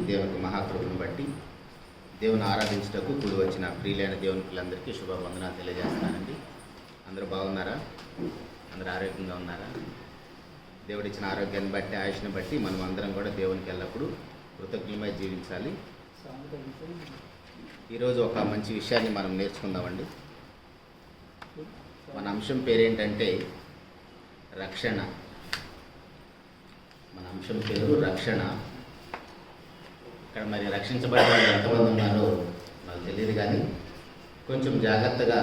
దేవునికి మహాకృపను బట్టి దేవుని ఆరాధించటకు కూడి వచ్చిన ప్రియులైన దేవుని పిల్లలందరికీ శుభవందనాలు తెలియజేస్తానండి. అందరూ బాగున్నారా? అందరూ ఆరోగ్యంగా ఉన్నారా? దేవుడిచ్చిన ఆరోగ్యాన్ని బట్టి, ఆయుష్ని బట్టి మనం అందరం కూడా దేవునికి ఎల్లప్పుడూ కృతజ్ఞమై జీవించాలి. ఈరోజు ఒక మంచి విషయాన్ని మనం నేర్చుకుందామండి. మన అంశం పేరేంటంటే రక్షణ. మన అంశం పేరు రక్షణ. ఇక్కడ మరి రక్షించబడిన వాళ్ళు ఎంతమంది ఉన్నారో నాకు తెలియదు, కానీ కొంచెం జాగ్రత్తగా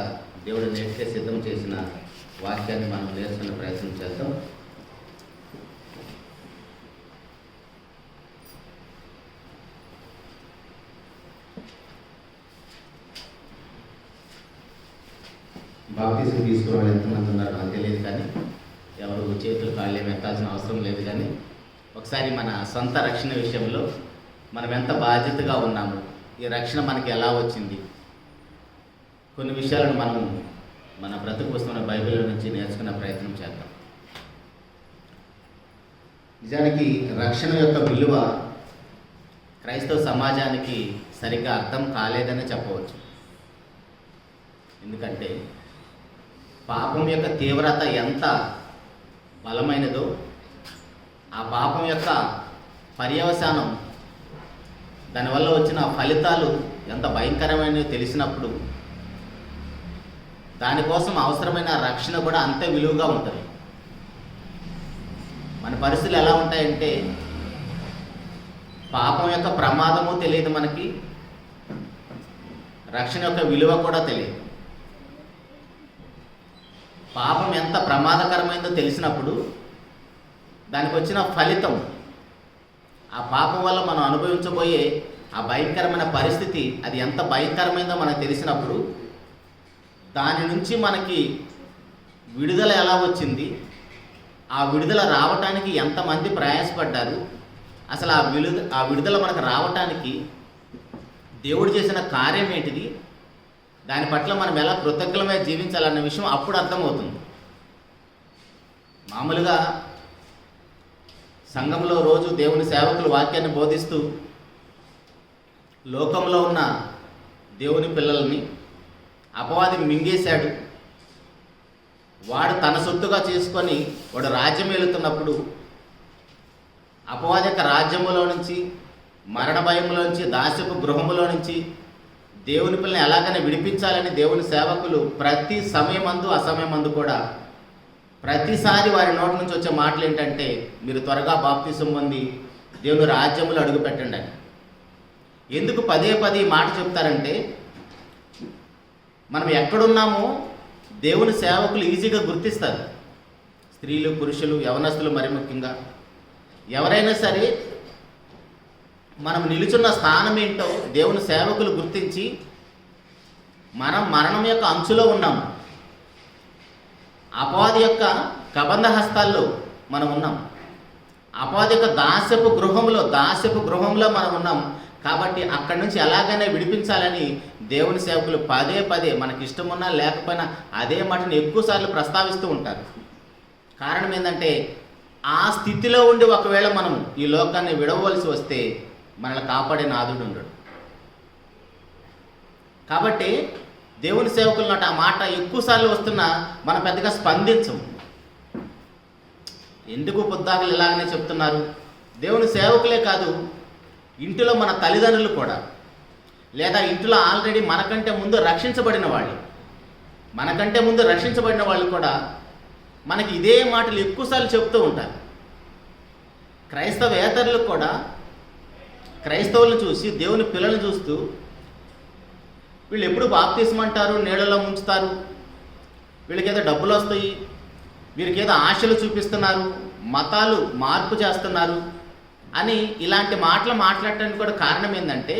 దేవుడు నేర్చుకే సిద్ధం చేసిన వాక్యాన్ని మనం నేర్చుకునే ప్రయత్నం చేద్దాం. బాప్తిజం తీసుకున్న వాళ్ళు ఎంతమంది ఉన్నారో నాకు తెలియదు, కానీ ఎవరు చేతులు కాళ్ళు ఏమి ఎత్తాల్సిన అవసరం లేదు. కానీ ఒకసారి మన సొంత రక్షణ విషయంలో మనం ఎంత బాధ్యతగా ఉన్నాము, ఈ రక్షణ మనకి ఎలా వచ్చింది, కొన్ని విషయాలను మనం మన బ్రతుకు పుస్తకం బైబిల్ నుంచి నేర్చుకునే ప్రయత్నం చేద్దాం. నిజానికి రక్షణ యొక్క విలువ క్రైస్తవ సమాజానికి సరిగ్గా అర్థం కాలేదని చెప్పవచ్చు. ఎందుకంటే పాపం యొక్క తీవ్రత ఎంత బలమైనదో, ఆ పాపం యొక్క పర్యవసానం, దానివల్ల వచ్చిన ఫలితాలు ఎంత భయంకరమైనవి తెలిసినప్పుడు దానికోసం అవసరమైన రక్షణ కూడా అంతే విలువగా ఉంటుంది. మన పరిస్థితులు ఎలా ఉంటాయంటే, పాపం యొక్క ప్రమాదము తెలియదు మనకి, రక్షణ యొక్క విలువ కూడా తెలియదు. పాపం ఎంత ప్రమాదకరమైందో తెలిసినప్పుడు దానికి వచ్చిన ఫలితం, ఆ పాపం వల్ల మనం అనుభవించబోయే ఆ భయంకరమైన పరిస్థితి, అది ఎంత భయంకరమైందో మనకు తెలిసినప్పుడు దాని నుంచి మనకి విడుదల ఎలా వచ్చింది, ఆ విడుదల రావటానికి ఎంతమంది ప్రయాసపడ్డారు, అసలు ఆ విడుదల మనకు రావటానికి దేవుడు చేసిన కార్యం ఏంటిది, దాని పట్ల మనం ఎలా కృతజ్ఞమై జీవించాలన్న విషయం అప్పుడు అర్థమవుతుంది. మామూలుగా సంఘంలో రోజు దేవుని సేవకులు వాక్యాన్ని బోధిస్తూ లోకంలో ఉన్న దేవుని పిల్లల్ని అపవాది మింగేశాడు, వాడు తన సొత్తుగా చేసుకొని వాడు రాజ్యం ఏలుతున్నప్పుడు అపవాది యొక్క రాజ్యములో నుంచి, మరణ భయములో నుంచి, దాస్యపు గృహములో నుంచి దేవుని పిల్లని ఎలాగైనా విడిపించాలని దేవుని సేవకులు ప్రతి సమయమందు అసమయమందు కూడా ప్రతిసారి వారి నోటి నుంచి వచ్చే మాటలు ఏంటంటే, మీరు త్వరగా బాప్తిసం పొంది దేవుని రాజ్యములో అడుగు పెట్టండి అని. ఎందుకు పదే పదే మాట చెప్తారంటే, మనం ఎక్కడున్నామో దేవుని సేవకులు ఈజీగా గుర్తిస్తారు. స్త్రీలు, పురుషులు, యవనస్తులు మరి ముఖ్యంగా ఎవరైనా సరే మనం నిలుచున్న స్థానం ఏంటో దేవుని సేవకులు గుర్తించి, మనం మరణం యొక్క అంచులో ఉన్నాము, అపవాది యొక్క కబంధ హస్తాల్లో మనం ఉన్నాం, అపవాది యొక్క దాస్యపు గృహంలో మనం ఉన్నాం. కాబట్టి అక్కడి నుంచి ఎలాగైనా విడిపించాలని దేవుని సేవకులు పదే పదే మనకి ఇష్టమున్నా లేకపోయినా అదే మాటను ఎక్కువసార్లు ప్రస్తావిస్తూ ఉంటారు. కారణం ఏంటంటే, ఆ స్థితిలో ఉండి ఒకవేళ మనం ఈ లోకాన్ని విడవలసి వస్తే మనల్ని కాపాడే నాథుడు ఉండడు. కాబట్టి దేవుని సేవకులు నాటి ఆ మాట ఎక్కువసార్లు వస్తున్నా మనం పెద్దగా స్పందించం. ఎందుకు పొద్దాకులు ఇలాగనే చెప్తున్నారు? దేవుని సేవకులే కాదు, ఇంటిలో మన తల్లిదండ్రులు కూడా, లేదా ఇంటిలో ఆల్రెడీ మనకంటే ముందు రక్షించబడిన వాళ్ళు కూడా మనకి ఇదే మాటలు ఎక్కువసార్లు చెప్తూ ఉంటారు. క్రైస్తవేతరులు కూడా క్రైస్తవులను చూసి, దేవుని పిల్లలను చూస్తూ, వీళ్ళు ఎప్పుడు బాప్తిసం అంటారు, నీళ్ళలో ముంచుతారు, వీళ్ళకేదో డబ్బులు వస్తాయి, వీరికేదో ఆశలు చూపిస్తున్నారు, మతాలు మార్పు చేస్తున్నారు అని ఇలాంటి మాటలు మాట్లాడటానికి కూడా కారణం ఏంటంటే,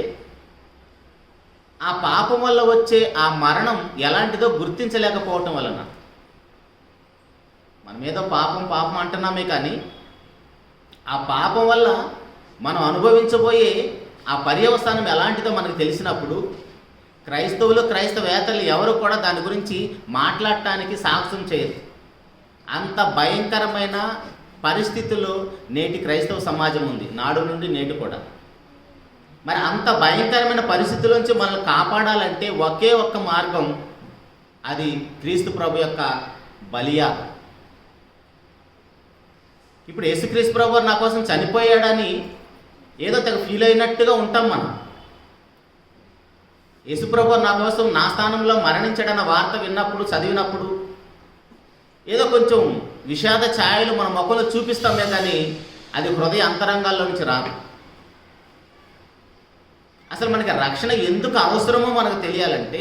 ఆ పాపం వల్ల వచ్చే ఆ మరణం ఎలాంటిదో గుర్తించలేకపోవటం వలన. మనమేదో పాపం అంటున్నామే, కానీ ఆ పాపం వల్ల మనం అనుభవించబోయే ఆ పర్యవసానం ఎలాంటిదో మనకు తెలిసినప్పుడు క్రైస్తవేతరులు ఎవరు కూడా దాని గురించి మాట్లాడటానికి సాహసం చేయరు. అంత భయంకరమైన పరిస్థితుల్లో నేటి క్రైస్తవ సమాజం ఉంది, నాడు నుండి నేటి కూడా. మరి అంత భయంకరమైన పరిస్థితుల్లోంచి మనల్ని కాపాడాలంటే ఒకే ఒక్క మార్గం, అది క్రీస్తు ప్రభు యొక్క బలియాగం. ఇప్పుడు యేసుక్రీస్తు ప్రభు నా కోసం చనిపోయాడని ఏదో తెగ ఫీల్ అయినట్టుగా ఉంటాం మనం. యేసుప్రభు నా కోసం నా స్థానంలో మరణించాడన్న వార్త విన్నప్పుడు, చదివినప్పుడు ఏదో కొంచెం విషాద ఛాయలు మన మొక్కలు చూపిస్తామే కానీ అది హృదయ అంతరంగాల్లో నుంచి రాదు. అసలు మనకి రక్షణ ఎందుకు అవసరమో మనకు తెలియాలంటే,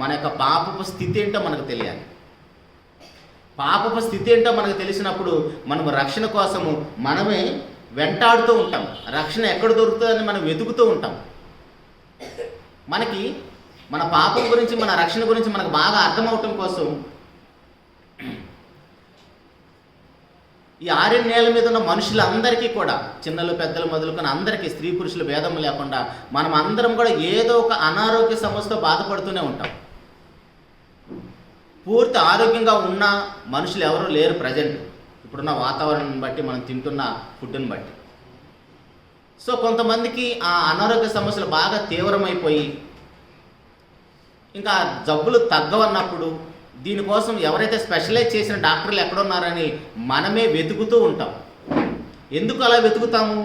మన యొక్క పాపపు స్థితి ఏంటో మనకు తెలియాలి. పాపపు స్థితి ఏంటో మనకు తెలిసినప్పుడు మనము రక్షణ కోసము మనమే వెంటాడుతూ ఉంటాం. రక్షణ ఎక్కడ దొరుకుతుందని మనం వెతుకుతూ ఉంటాం. మనకి మన పాపం గురించి, మన రక్షణ గురించి మనకు బాగా అర్థమవటం కోసం ఈ ఆరణ్యాల మీద ఉన్న మనుషులందరికీ కూడా, చిన్నలు పెద్దలు మొదలుకొని అందరికీ, స్త్రీ పురుషులు భేదం లేకుండా మనం అందరం కూడా ఏదో ఒక అనారోగ్య సమస్యతో బాధపడుతూనే ఉంటాం. పూర్తి ఆరోగ్యంగా ఉన్న మనుషులు ఎవరూ లేరు ప్రజెంట్, ఇప్పుడున్న వాతావరణాన్ని బట్టి, మనం తింటున్న ఫుడ్ని బట్టి. సో కొంతమందికి ఆ అనారోగ్య సమస్యలు బాగా తీవ్రమైపోయి ఇంకా జబ్బులు తగ్గవన్నప్పుడు దీనికోసం ఎవరైతే స్పెషలైజ్ చేసిన డాక్టర్లు ఎక్కడున్నారని మనమే వెతుకుతూ ఉంటాం. ఎందుకు అలా వెతుకుతాము?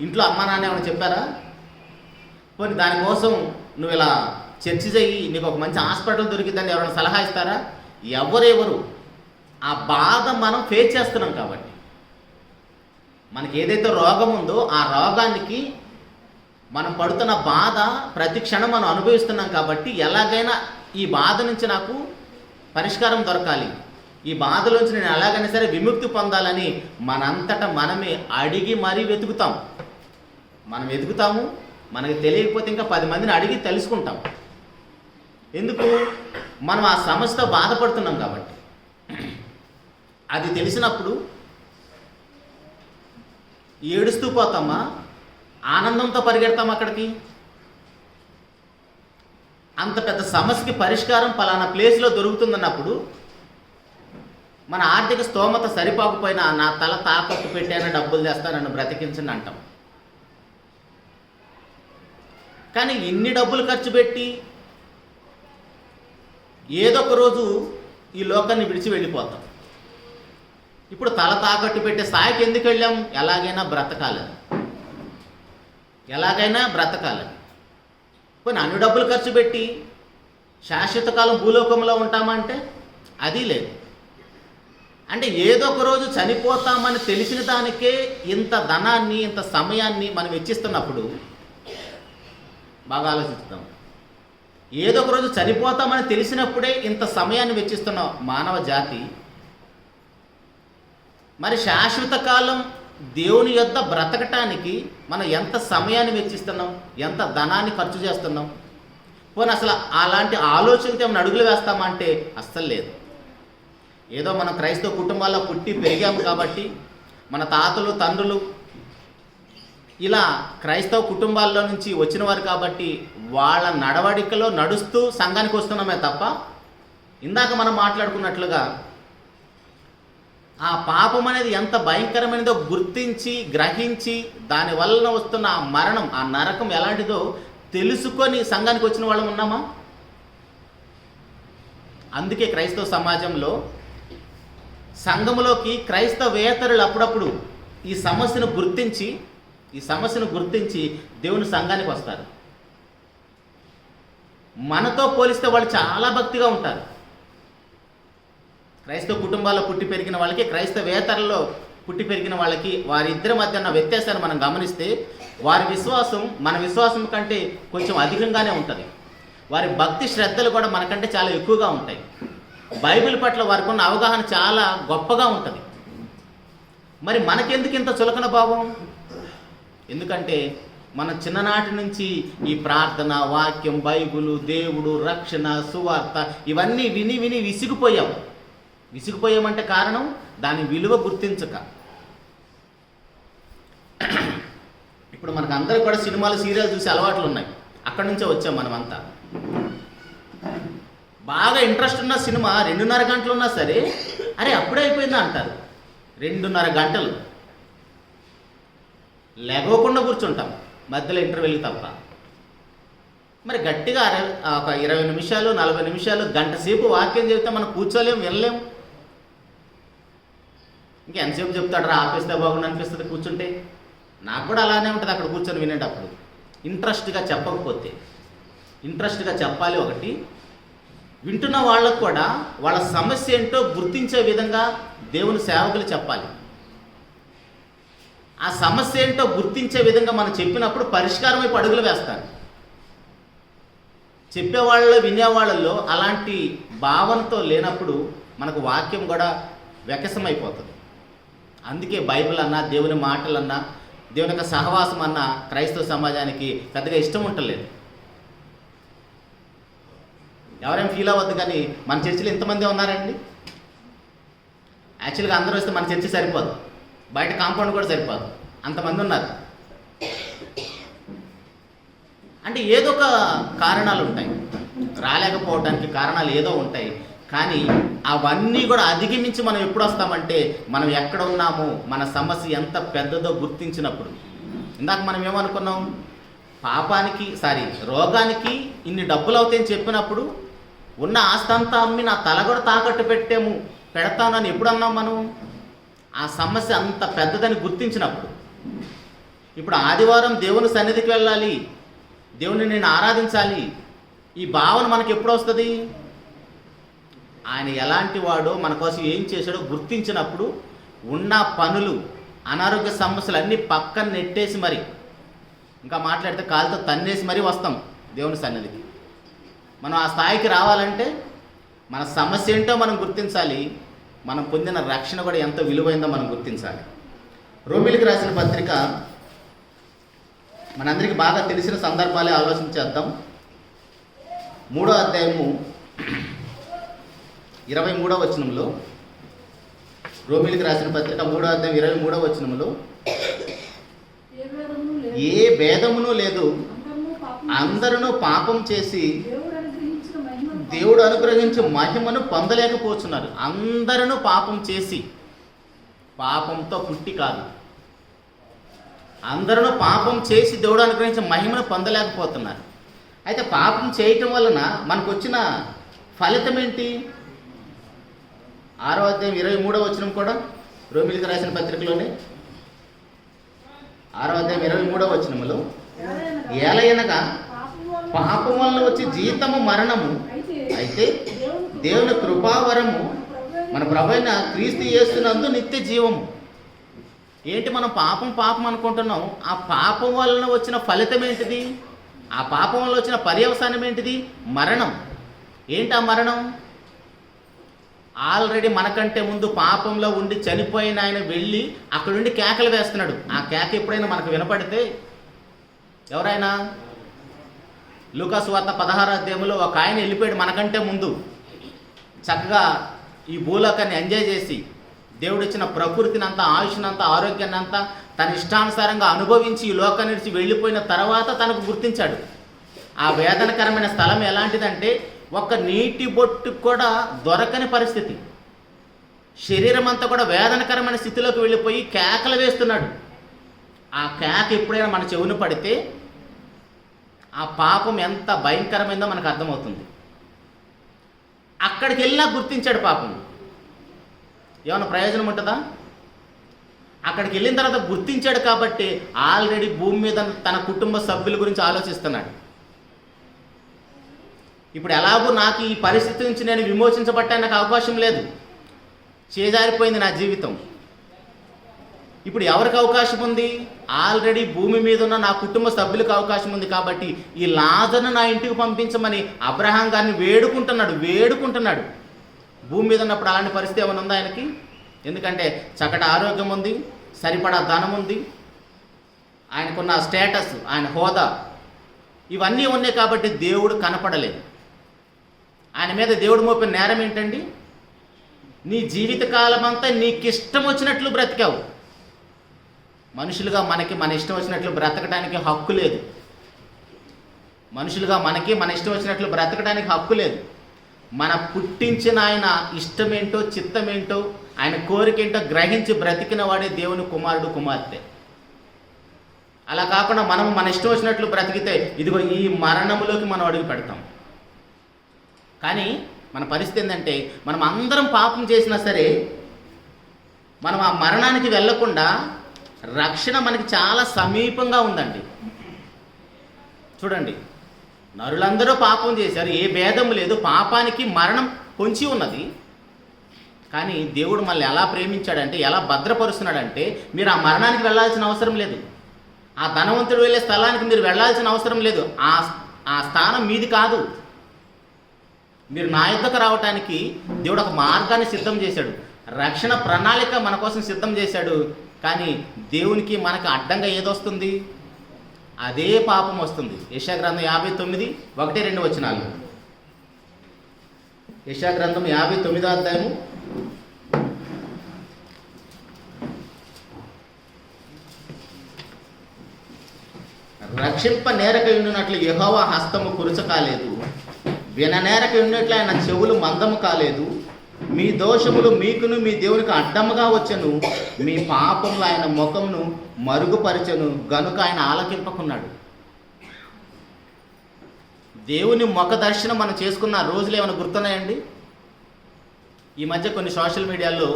ఇంట్లో అమ్మ నాన్న ఏమైనా చెప్పారా? పోనీ దానికోసం నువ్వు ఇలా చర్చ చెయ్యి, నీకు ఒక మంచి హాస్పిటల్ దొరికిందని ఎవరైనా సలహా ఇస్తారా? ఎవరెవరు? ఆ బాధ మనం ఫేస్ చేస్తున్నాం కాబట్టి, మనకి ఏదైతే రోగం ఉందో ఆ రోగానికి మనం పడుతున్న బాధ ప్రతి క్షణం మనం అనుభవిస్తున్నాం కాబట్టి, ఎలాగైనా ఈ బాధ నుంచి నాకు పరిష్కారం దొరకాలి, ఈ బాధలోంచి నేను ఎలాగైనా సరే విముక్తి పొందాలని మనంతటా మనమే అడిగి మరీ వెతుకుతాం. మనం వెతుకుతాము, మనకి తెలియకపోతే ఇంకా 10 మందిని అడిగి తెలుసుకుంటాం. ఎందుకు? మనం ఆ సమస్యతో బాధపడుతున్నాం కాబట్టి. అది తెలిసినప్పుడు ఏడుస్తూ పోతామా, ఆనందంతో పరిగెడతాం అక్కడికి? అంత పెద్ద సమస్యకి పరిష్కారం పలానా ప్లేస్లో దొరుకుతుందన్నప్పుడు మన ఆర్థిక స్తోమత సరిపోకపోయినా నా తల తాకట్టు పెట్టాన డబ్బులు తెస్తా, నన్ను బ్రతికించండి అంటాం. కానీ ఇన్ని డబ్బులు ఖర్చు పెట్టి ఏదో ఒక రోజు ఈ లోకాన్ని విడిచి వెళ్ళిపోతాం. ఇప్పుడు తల తాకట్టు పెట్టే స్థాయికి ఎందుకు వెళ్ళాం? ఎలాగైనా బ్రతకాలని. కొన్ని అన్ని డబ్బులు ఖర్చు పెట్టి శాశ్వత కాలం భూలోకంలో ఉంటామంటే అది లేదు. అంటే ఏదో ఒక రోజు చనిపోతామని తెలిసిన దానికే ఇంత ధనాన్ని, ఇంత సమయాన్ని మనం వెచ్చిస్తున్నప్పుడు బాగా ఆలోచిస్తాం. ఏదో ఒక రోజు చనిపోతామని తెలిసినప్పుడే ఇంత సమయాన్ని వెచ్చిస్తున్న మానవ జాతి, మరి శాశ్వత కాలం దేవుని యొద్ద బ్రతకటానికి మనం ఎంత సమయాన్ని వెచ్చిస్తున్నాం, ఎంత ధనాన్ని ఖర్చు చేస్తున్నాం? పోనీ అసలు అలాంటి ఆలోచనతో ఏమైనా అడుగులు వేస్తామంటే అస్సలు లేదు. ఏదో మనం క్రైస్తవ కుటుంబాల్లో పుట్టి పెరిగాము కాబట్టి, మన తాతలు తండ్రులు ఇలా క్రైస్తవ కుటుంబాల్లో నుంచి వచ్చిన వారు కాబట్టి వాళ్ళ నడవడికలో నడుస్తూ సంఘానికి వస్తున్నామే తప్ప, ఇందాక మనం మాట్లాడుకున్నట్లుగా ఆ పాపం అనేది ఎంత భయంకరమైనదో గుర్తించి, గ్రహించి, దాని వలన వస్తున్న ఆ మరణం, ఆ నరకం ఎలాంటిదో తెలుసుకొని సంఘానికి వచ్చిన వాళ్ళం ఉన్నామా? అందుకే క్రైస్తవ సమాజంలో సంఘములోకి క్రైస్తవేతరులు అప్పుడప్పుడు ఈ సమస్యను గుర్తించి దేవుని సంఘానికి వస్తారు. మనతో పోలిస్తే వాళ్ళు చాలా భక్తిగా ఉంటారు. క్రైస్తవ కుటుంబాల్లో పుట్టి పెరిగిన వాళ్ళకి, క్రైస్తవేతరుల్లో పుట్టి పెరిగిన వాళ్ళకి, వారిద్దరి మధ్య ఉన్న వ్యత్యాసాన్ని మనం గమనిస్తే వారి విశ్వాసం మన విశ్వాసం కంటే కొంచెం అధికంగానే ఉంటుంది. వారి భక్తి శ్రద్ధలు కూడా మనకంటే చాలా ఎక్కువగా ఉంటాయి. బైబిల్ పట్ల వారికి ఉన్న అవగాహన చాలా గొప్పగా ఉంటుంది. మరి మనకెందుకు ఇంత చులకన భావం? ఎందుకంటే మనం చిన్ననాటి నుంచి ఈ ప్రార్థన, వాక్యం, బైబిలు, దేవుడు, రక్షణ, సువార్త ఇవన్నీ విని విని విసిగిపోయామంటే కారణం దాని విలువ గుర్తించక. ఇప్పుడు మనకు అందరికి కూడా సినిమాలు, సీరియల్ చూసే అలవాట్లు ఉన్నాయి. అక్కడి నుంచే వచ్చాం మనమంతా. బాగా ఇంట్రెస్ట్ ఉన్న సినిమా 2.5 గంటలు ఉన్నా సరే, అరే అప్పుడే అయిపోయిందా అంటారు. 2.5 గంటలు లెగవకుండా కూర్చుంటాం మధ్యలో ఇంటర్వెల్కి తప్ప. మరి గట్టిగా ఒక 20 నిమిషాలు 40 నిమిషాలు గంట సేపు వాక్యం చెబితే మనం కూర్చోలేం, వినలేం. ఎంతసేపు చెప్తాడు రా, ఆపేస్తే బాగుండు అనిపిస్తుంది కూర్చుంటే. నాకు కూడా అలానే ఉంటుంది అక్కడ కూర్చొని వినేటప్పుడు. ఇంట్రెస్ట్గా చెప్పకపోతే, ఇంట్రెస్ట్గా చెప్పాలి. ఒకటి, వింటున్న వాళ్ళకు కూడా వాళ్ళ సమస్య ఏంటో గుర్తించే విధంగా దేవుని సేవకులు చెప్పాలి. ఆ సమస్య ఏంటో గుర్తించే విధంగా మనం చెప్పినప్పుడు పరిష్కారం వైపు అడుగులు వేస్తారు. చెప్పేవాళ్ళలో వినేవాళ్ళలో అలాంటి భావనతో లేనప్పుడు మనకు వాక్యం కూడా వ్యకసమైపోతుంది. అందుకే బైబిల్ అన్నా, దేవుని మాటలన్నా, దేవుని యొక్క సహవాసం అన్నా క్రైస్తవ సమాజానికి పెద్దగా ఇష్టం ఉండలేదు. ఎవరేం ఫీల్ అవ్వద్దు, కానీ మన చర్చిలో ఎంతమంది ఉన్నారండి? యాక్చువల్గా అందరూ వస్తే మన చర్చి సరిపోదు, బయట కాంపౌండ్ కూడా సరిపోదు, అంతమంది ఉన్నారు. అంటే ఏదో ఒక కారణాలు ఉంటాయి, రాలేకపోవడానికి కారణాలు ఏదో ఉంటాయి. కానీ అవన్నీ కూడా అధిగమించి మనం ఎప్పుడు వస్తామంటే, మనం ఎక్కడ ఉన్నామో, మన సమస్య ఎంత పెద్దదో గుర్తించినప్పుడు. ఇందాక మనం ఏమనుకున్నాం? రోగానికి ఇన్ని డబ్బులు అవుతాయని చెప్పినప్పుడు ఉన్న ఆస్తంతా అమ్మి నా తల కూడా తాకట్టు పెడతానని ఎప్పుడు అన్నాం మనం? ఆ సమస్య అంత పెద్దదని గుర్తించినప్పుడు. ఇప్పుడు ఆదివారం దేవుని సన్నిధికి వెళ్ళాలి, దేవుని నేను ఆరాధించాలి, ఈ భావన మనకి ఎప్పుడు వస్తుంది? ఆయన ఎలాంటి వాడో, మన కోసం ఏం చేశాడో గుర్తించినప్పుడు, ఉన్న పనులు, అనారోగ్య సమస్యలు అన్నీ పక్కన నెట్టేసి మరి, ఇంకా మాట్లాడితే కాలుతో తన్నేసి మరీ వస్తాం దేవుని సన్నిధికి. మనం ఆ స్థాయికి రావాలంటే మన సమస్య ఏంటో మనం గుర్తించాలి, మనం పొందిన రక్షణ కూడా ఎంత విలువైందో మనం గుర్తించాలి. రోమిలికి రాసిన పత్రిక మనందరికీ బాగా తెలిసిన సందర్భాలే ఆలోచించేద్దాం. 3వ అధ్యాయము 23వ వచనంలో, రోమిలికి రాసిన పత్రిక 3వ అధ్యాయం 23వ వచనంలో, ఏ భేదమును లేదు, అందరూ పాపం చేసి దేవుడు అనుగ్రహించి మహిమను పొందలేకపోతున్నారు. అందరూ పాపం చేసి, పాపంతో పుట్టి కాదు, అందరూ పాపం చేసి దేవుడు అనుగ్రహించి మహిమను పొందలేకపోతున్నారు. అయితే పాపం చేయటం వలన మనకు వచ్చిన ఫలితం ఏంటి? 6వ అధ్యాయం 23వ వచనం కూడా రోమిలికి రాసిన పత్రికలోనే 6వ అధ్యాయం 23వ వచనములో, ఏలయనగా పాపం వలన వచ్చి జీతము మరణము, అయితే దేవుని కృపావరము మన ప్రభువైన క్రీస్తు యేసునందు నిత్య జీవము. ఏంటి మనం పాపం అనుకుంటున్నాం? ఆ పాపం వలన వచ్చిన ఫలితం ఏంటిది? ఆ పాపం వల్ల వచ్చిన పర్యవసానం ఏంటిది? మరణం. ఏంటి ఆ మరణం? ఆల్రెడీ మనకంటే ముందు పాపంలో ఉండి చనిపోయిన ఆయన వెళ్ళి అక్కడ నుండి కేకలు వేస్తున్నాడు. ఆ కేక ఎప్పుడైనా మనకు వినపడితే, ఎవరైనా లూకాసు వార్త 16వ అధ్యాయంలో ఒక ఆయన వెళ్ళిపోయాడు మనకంటే ముందు, చక్కగా ఈ భూలోకాన్ని ఎంజాయ్ చేసి దేవుడు ఇచ్చిన ప్రకృతిని అంతా, ఆయుష్నంతా, ఆరోగ్యాన్ని అంతా తన ఇష్టానుసారంగా అనుభవించి ఈ లోకాన్ని నుంచి వెళ్ళిపోయిన తర్వాత తనకు గుర్తించాడు. ఆ వేదనకరమైన స్థలం ఎలాంటిదంటే, ఒక్క నీటి బొట్టు కూడా దొరకని పరిస్థితి. శరీరం అంతా కూడా వేదనకరమైన స్థితిలోకి వెళ్ళిపోయి కేకలు వేస్తున్నాడు. ఆ కేక ఎప్పుడైనా మన చెవును పడితే ఆ పాపం ఎంత భయంకరమైందో మనకు అర్థమవుతుంది. అక్కడికి వెళ్ళినా గుర్తించాడు పాపం. ఏమైనా ప్రయోజనం ఉంటుందా? అక్కడికి వెళ్ళిన తర్వాత గుర్తించాడు కాబట్టి ఆల్రెడీ భూమి మీద తన కుటుంబ సభ్యుల గురించి ఆలోచిస్తున్నాడు. ఇప్పుడు ఎలాగో నాకు ఈ పరిస్థితి నుంచి నేను విమోచించబట్టానికి నాకు అవకాశం లేదు, చేజారిపోయింది నా జీవితం. ఇప్పుడు ఎవరికి అవకాశం ఉంది? ఆల్రెడీ భూమి మీద ఉన్న నా కుటుంబ సభ్యులకు అవకాశం ఉంది. కాబట్టి ఈ లాజరును నా ఇంటికి పంపించమని అబ్రహాం గారిని వేడుకుంటున్నాడు. భూమి మీద ఉన్నప్పుడు అలాంటి పరిస్థితి ఏమైనా ఉందా ఆయనకి? ఎందుకంటే చక్కటి ఆరోగ్యం ఉంది, సరిపడా ధనం ఉంది, ఆయనకున్న స్టేటస్, ఆయన హోదా, ఇవన్నీ ఉన్నాయి. కాబట్టి దేవుడు కనపడలేదు. ఆయన మీద దేవుడు మోపిన నేరం ఏంటండి? నీ జీవితకాలం అంతా నీకిష్టం వచ్చినట్లు బ్రతికావు. మనుషులుగా మనకి మన ఇష్టం వచ్చినట్లు బ్రతకడానికి హక్కు లేదు. మనుషులుగా మనకి మన ఇష్టం వచ్చినట్లు బ్రతకడానికి హక్కు లేదు. మన పుట్టించిన ఆయన ఇష్టమేంటో, చిత్తమేంటో, ఆయన కోరికేంటో గ్రహించి బ్రతికిన వాడే దేవుని కుమారుడు, కుమార్తె. అలా కాకుండా మనం మన ఇష్టం వచ్చినట్లు బ్రతికితే ఇదిగో ఈ మరణములోకి మనం అడుగు పెడతాం. కానీ మన పరిస్థితి ఏంటంటే మనం అందరం పాపం చేసినా సరే మనం ఆ మరణానికి వెళ్ళకుండా రక్షణ మనకి చాలా సమీపంగా ఉందండి. చూడండి, నరులందరూ పాపం చేశారు, ఏ భేదం లేదు, పాపానికి మరణం పొంచి ఉన్నది. కానీ దేవుడు మళ్ళీ ఎలా ప్రేమించాడంటే, ఎలా భద్రపరుస్తున్నాడంటే, మీరు ఆ మరణానికి వెళ్ళాల్సిన అవసరం లేదు, ఆ ధనవంతుడు వెళ్ళే స్థలానికి మీరు వెళ్ళాల్సిన అవసరం లేదు. ఆ స్థానం మీది కాదు. మీరు నా యుద్ధకు రావటానికి దేవుడు ఒక మార్గాన్ని సిద్ధం చేశాడు, రక్షణ ప్రణాళిక మన కోసం సిద్ధం చేశాడు. కానీ దేవునికి మనకు అడ్డంగా ఏదొస్తుంది? అదే పాపం వస్తుంది. యెషయా గ్రంథం 59:1-2 వచనాలు. యెషయా గ్రంథం 59వ అధ్యాయము 'రక్షింప నేరక ఉండినట్లు యెహోవా హస్తము కురుచ కాలేదు, విననేరక ఉన్నట్లు ఆయన చెవులు మందము కాలేదు. మీ దోషములు మీకును మీ దేవునికి అడ్డముగా వచ్చెను, మీ పాపములు ఆయన ముఖమును మరుగుపరచెను గనుక ఆయన ఆలకింపకున్నాడు.' దేవుని ముఖ దర్శనం మనం చేసుకున్న రోజులు ఏమైనా గుర్తున్నాయండి? ఈ మధ్య కొన్ని సోషల్ మీడియాలో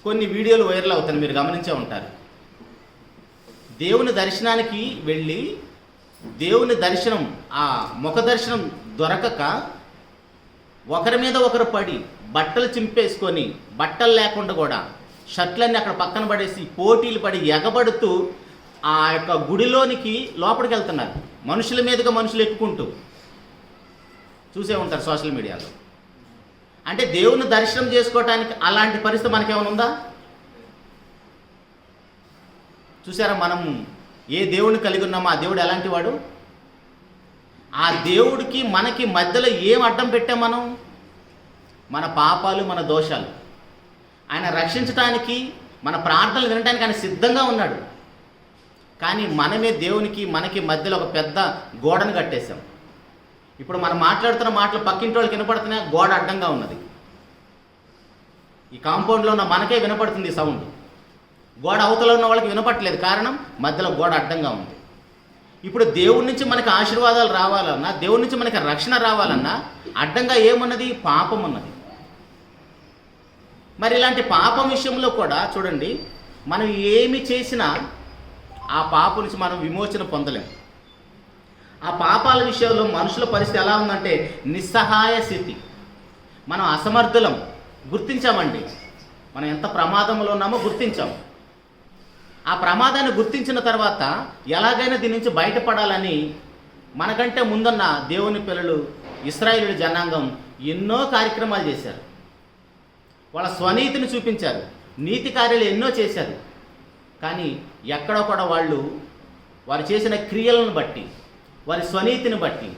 కొన్ని వీడియోలు వైరల్ అవుతాయి, మీరు గమనించే ఉంటారు. దేవుని దర్శనానికి వెళ్ళి దేవుని దర్శనం, ఆ ముఖ దర్శనం దొరకక ఒకరి మీద ఒకరు పడి బట్టలు చింపేసుకొని, బట్టలు లేకుండా కూడా షర్ట్లన్నీ అక్కడ పక్కన పడేసి పోటీలు పడి ఎగబడుతూ ఆ యొక్క గుడిలోనికి లోపలికి వెళ్తున్నారు. మనుషుల మీదుగా మనుషులు ఎక్కుకుంటూ చూసే ఉంటారు సోషల్ మీడియాలో. అంటే దేవుని దర్శనం చేసుకోవటానికి అలాంటి పరిస్థితి మనకేమైనా ఉందా? చూసారా, మనం ఏ దేవుడిని కలిగి ఉన్నామో ఆ దేవుడు ఎలాంటి వాడు? ఆ దేవుడికి మనకి మధ్యలో ఏం అడ్డం పెట్టాం మనం? మన పాపాలు, మన దోషాలు. ఆయన రక్షించడానికి, మన ప్రార్థనలు వినడానికి ఆయన సిద్ధంగా ఉన్నాడు. కానీ మనమే దేవునికి మనకి మధ్యలో ఒక పెద్ద గోడను కట్టేశాం. ఇప్పుడు మనం మాట్లాడుతున్న మాటలు పక్కింటి వాళ్ళకి వినపడుతున్నాయి, గోడ అడ్డంగా ఉన్నది. ఈ కాంపౌండ్లో ఉన్న మనకే వినపడుతుంది సౌండ్, గోడ అవతల ఉన్న వాళ్ళకి వినపట్టలేదు. కారణం, మధ్యలో గోడ అడ్డంగా ఉంది. ఇప్పుడు దేవుడి నుంచి మనకి ఆశీర్వాదాలు రావాలన్నా, దేవుడి నుంచి మనకి రక్షణ రావాలన్నా అడ్డంగా ఏమున్నది? పాపం ఉన్నది. మరి ఇలాంటి పాపం విషయంలో కూడా చూడండి, మనం ఏమి చేసినా ఆ పాపం నుంచి మనం విమోచన పొందలేం. ఆ పాపాల విషయంలో మనుషుల పరిస్థితి ఎలా ఉందంటే నిస్సహాయ స్థితి. మనం అసమర్థులం, గుర్తించామండి. మనం ఎంత ప్రమాదంలో ఉన్నామో గుర్తించాం. ఆ ప్రమాదాన్ని గుర్తించిన తర్వాత ఎలాగైనా దీని నుంచి బయటపడాలని మనకంటే ముందున్న దేవుని పిల్లలు, ఇశ్రాయేలు జనాంగం ఎన్నో కార్యక్రమాలు చేశారు. వాళ్ళ స్వనీతిని చూపించారు, నీతి కార్యాలు ఎన్నో చేశారు. కానీ ఎక్కడో కూడా వారు చేసిన క్రియలను బట్టి, వారి స్వనీతిని బట్టి,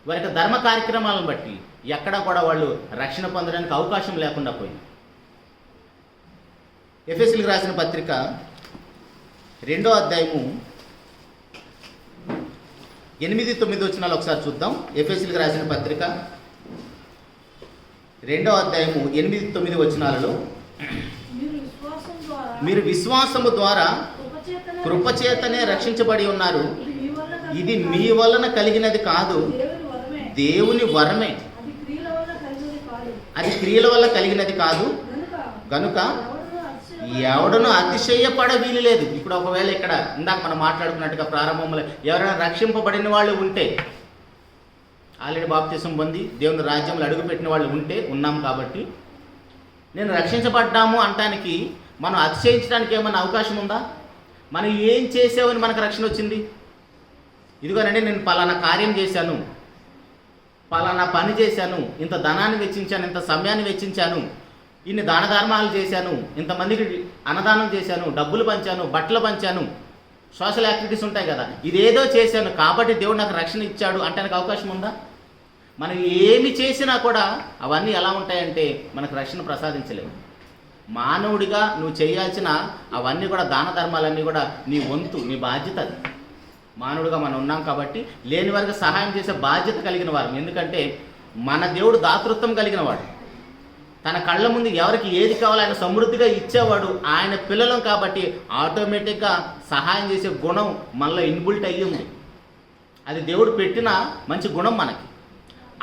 వారి యొక్క ధర్మ కార్యక్రమాలను బట్టి ఎక్కడ కూడా వాళ్ళు రక్షణ పొందడానికి అవకాశం లేకుండా పోయింది. ఎఫెసీయులకు రాసిన పత్రిక 2వ అధ్యాయము 8-9 వచనాలు ఒకసారి చూద్దాం. ఎఫెసీయులకు రాసిన పత్రిక 2వ అధ్యాయము 8-9 వచనాలలో, మీరు విశ్వాసము ద్వారా కృపచేతనే రక్షించబడి ఉన్నారు, ఇది మీ వలన కలిగినది కాదు, దేవుని వరమే, అది క్రియల వల్ల కలిగినది కాదు, గనుక ఎవడను అతిశయపడ వీలు లేదు. ఇప్పుడు ఒకవేళ ఇక్కడ ఇందాక మనం మాట్లాడుకున్నట్టుగా ప్రారంభంలో ఎవరైనా రక్షింపబడిన వాళ్ళు ఉంటే, ఆల్రెడీ బాప్తిసం పొంది దేవుని రాజ్యంలో అడుగుపెట్టిన వాళ్ళు ఉన్నాం కాబట్టి, నేను రక్షించబడ్డాము అంటానికి మనం అతిశయించడానికి ఏమైనా అవకాశం ఉందా? మనం ఏం చేసావని మనకు రక్షణ వచ్చింది? ఇదిగోనండి, నేను పలానా కార్యం చేశాను, పలానా పని చేశాను, ఇంత ధనాన్ని వెచ్చించాను, ఇంత సమయాన్ని వెచ్చించాను, ఇన్ని దాన ధర్మాలు చేశాను, ఇంతమందికి అన్నదానం చేశాను, డబ్బులు పంచాను, బట్టలు పంచాను, సోషల్ యాక్టివిటీస్ ఉంటాయి కదా, ఇదేదో చేశాను కాబట్టి దేవుడు నాకు రక్షణ ఇచ్చాడు అంటానికి అవకాశం ఉందా? మనం ఏమి చేసినా కూడా అవన్నీ ఎలా ఉంటాయంటే మనకు రక్షణ ప్రసాదించలేవు. మానవుడిగా నువ్వు చేయాల్సిన అవన్నీ కూడా దాన ధర్మాలన్నీ కూడా నీ వంతు, నీ బాధ్యత. అది మానవుడిగా మనం ఉన్నాం కాబట్టి లేని వారికి సహాయం చేసే బాధ్యత కలిగిన వారు. ఎందుకంటే మన దేవుడు దాతృత్వం కలిగిన వాడు. తన కళ్ళ ముందు ఎవరికి ఏది కావాలో ఆయన సమృద్ధిగా ఇచ్చేవాడు. ఆయన పిల్లలం కాబట్టి ఆటోమేటిక్గా సహాయం చేసే గుణం మనలో ఇన్బుల్ట్ అయ్యి ఉంది. అది దేవుడు పెట్టిన మంచి గుణం మనకి.